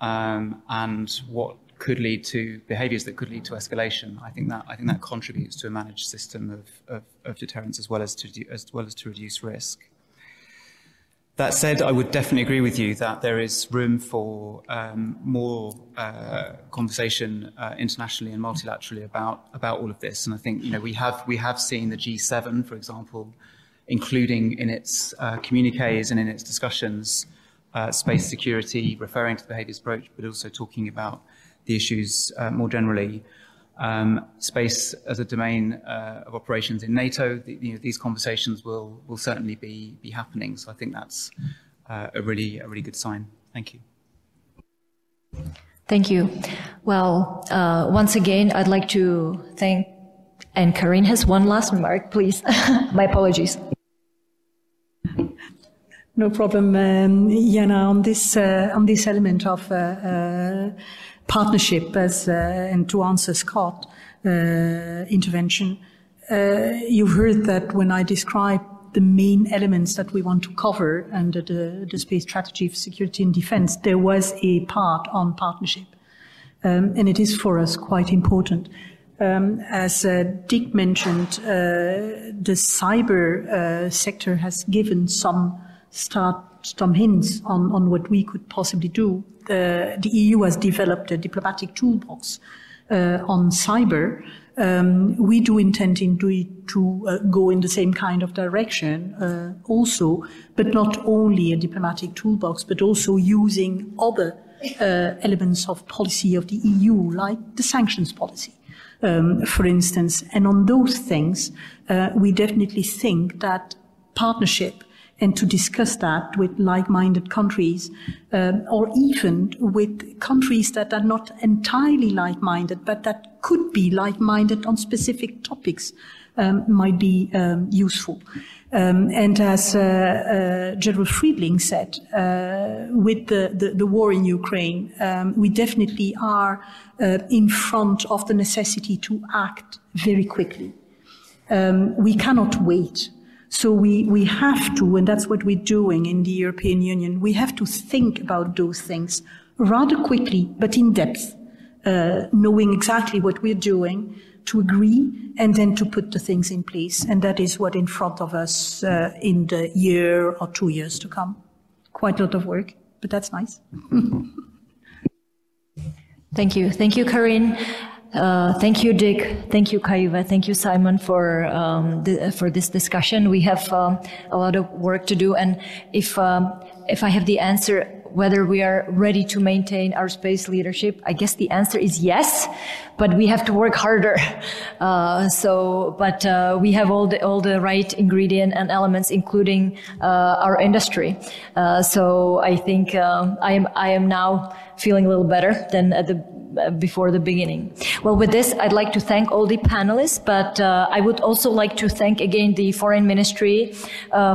and what could lead to behaviours that could lead to escalation, I think that contributes to a managed system of deterrence as well as to reduce risk. That said, I would definitely agree with you that there is room for more conversation internationally and multilaterally about all of this. And I think we have seen the G7, for example, including in its communiques and in its discussions space security, referring to the behaviours approach, but also talking about the issues more generally. Space as a domain of operations in NATO, these conversations will certainly be happening. So I think that's a really good sign. Thank you. Thank you. Well, once again, I'd like to thank, and Carine has one last remark, please. My apologies. No problem, Jana. On this element of partnership, and to answer Scott's intervention, you've heard that when I describe the main elements that we want to cover under the space strategy for security and defense, there was a part on partnership, and it is for us quite important. As Dick mentioned, the cyber sector has given some hints on what we could possibly do. The EU has developed a diplomatic toolbox on cyber. We do intend to go in the same kind of direction also, but not only a diplomatic toolbox, but also using other elements of policy of the EU, like the sanctions policy, for instance. And on those things, we definitely think that partnership, and to discuss that with like-minded countries, or even with countries that are not entirely like-minded, but that could be like-minded on specific topics, might be useful. And as General Friedling said, with the war in Ukraine, we definitely are in front of the necessity to act very quickly. We cannot wait. So we have to, and that's what we're doing in the European Union, we have to think about those things rather quickly, but in depth, knowing exactly what we're doing, to agree, and then to put the things in place. And that is what in front of us in the year or 2 years to come. Quite a lot of work, but that's nice. Thank you. Thank you, Carine. Thank you, Dick. Thank you, Kai-Uwe. Thank you, Simon, for this discussion. We have a lot of work to do, and if I have the answer whether we are ready to maintain our space leadership, I guess the answer is yes, but we have to work harder. But we have all the right ingredient and elements, including our industry. So I think I am now feeling a little better than before the beginning. Well, with this, I'd like to thank all the panelists, but I would also like to thank again the Foreign Ministry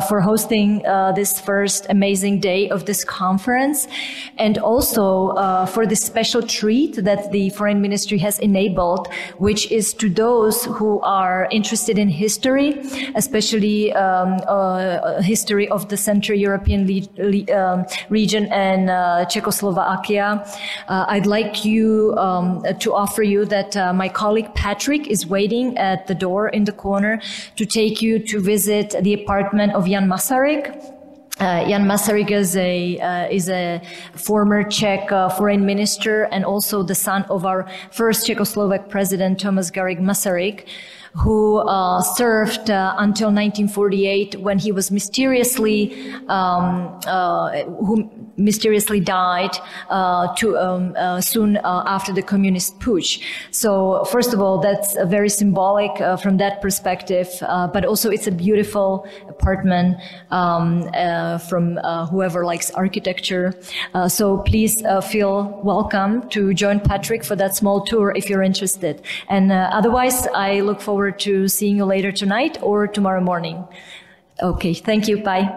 for hosting this first amazing day of this conference, and also for this special treat that the Foreign Ministry has enabled, which is to those who are interested in history, especially history of the Central European region and Czechoslovakia. I'd like to offer you that my colleague Patrick is waiting at the door in the corner to take you to visit the apartment of Jan Masaryk. Jan Masaryk is a former Czech foreign minister and also the son of our first Czechoslovak president, Thomas Garrigue Masaryk, who served until 1948, when he was mysteriously died soon after the communist putsch. So first of all, that's very symbolic from that perspective, but also it's a beautiful apartment from whoever likes architecture. So please feel welcome to join Patrick for that small tour if you're interested. And otherwise, I look forward to seeing you later tonight or tomorrow morning. Okay, thank you. Bye.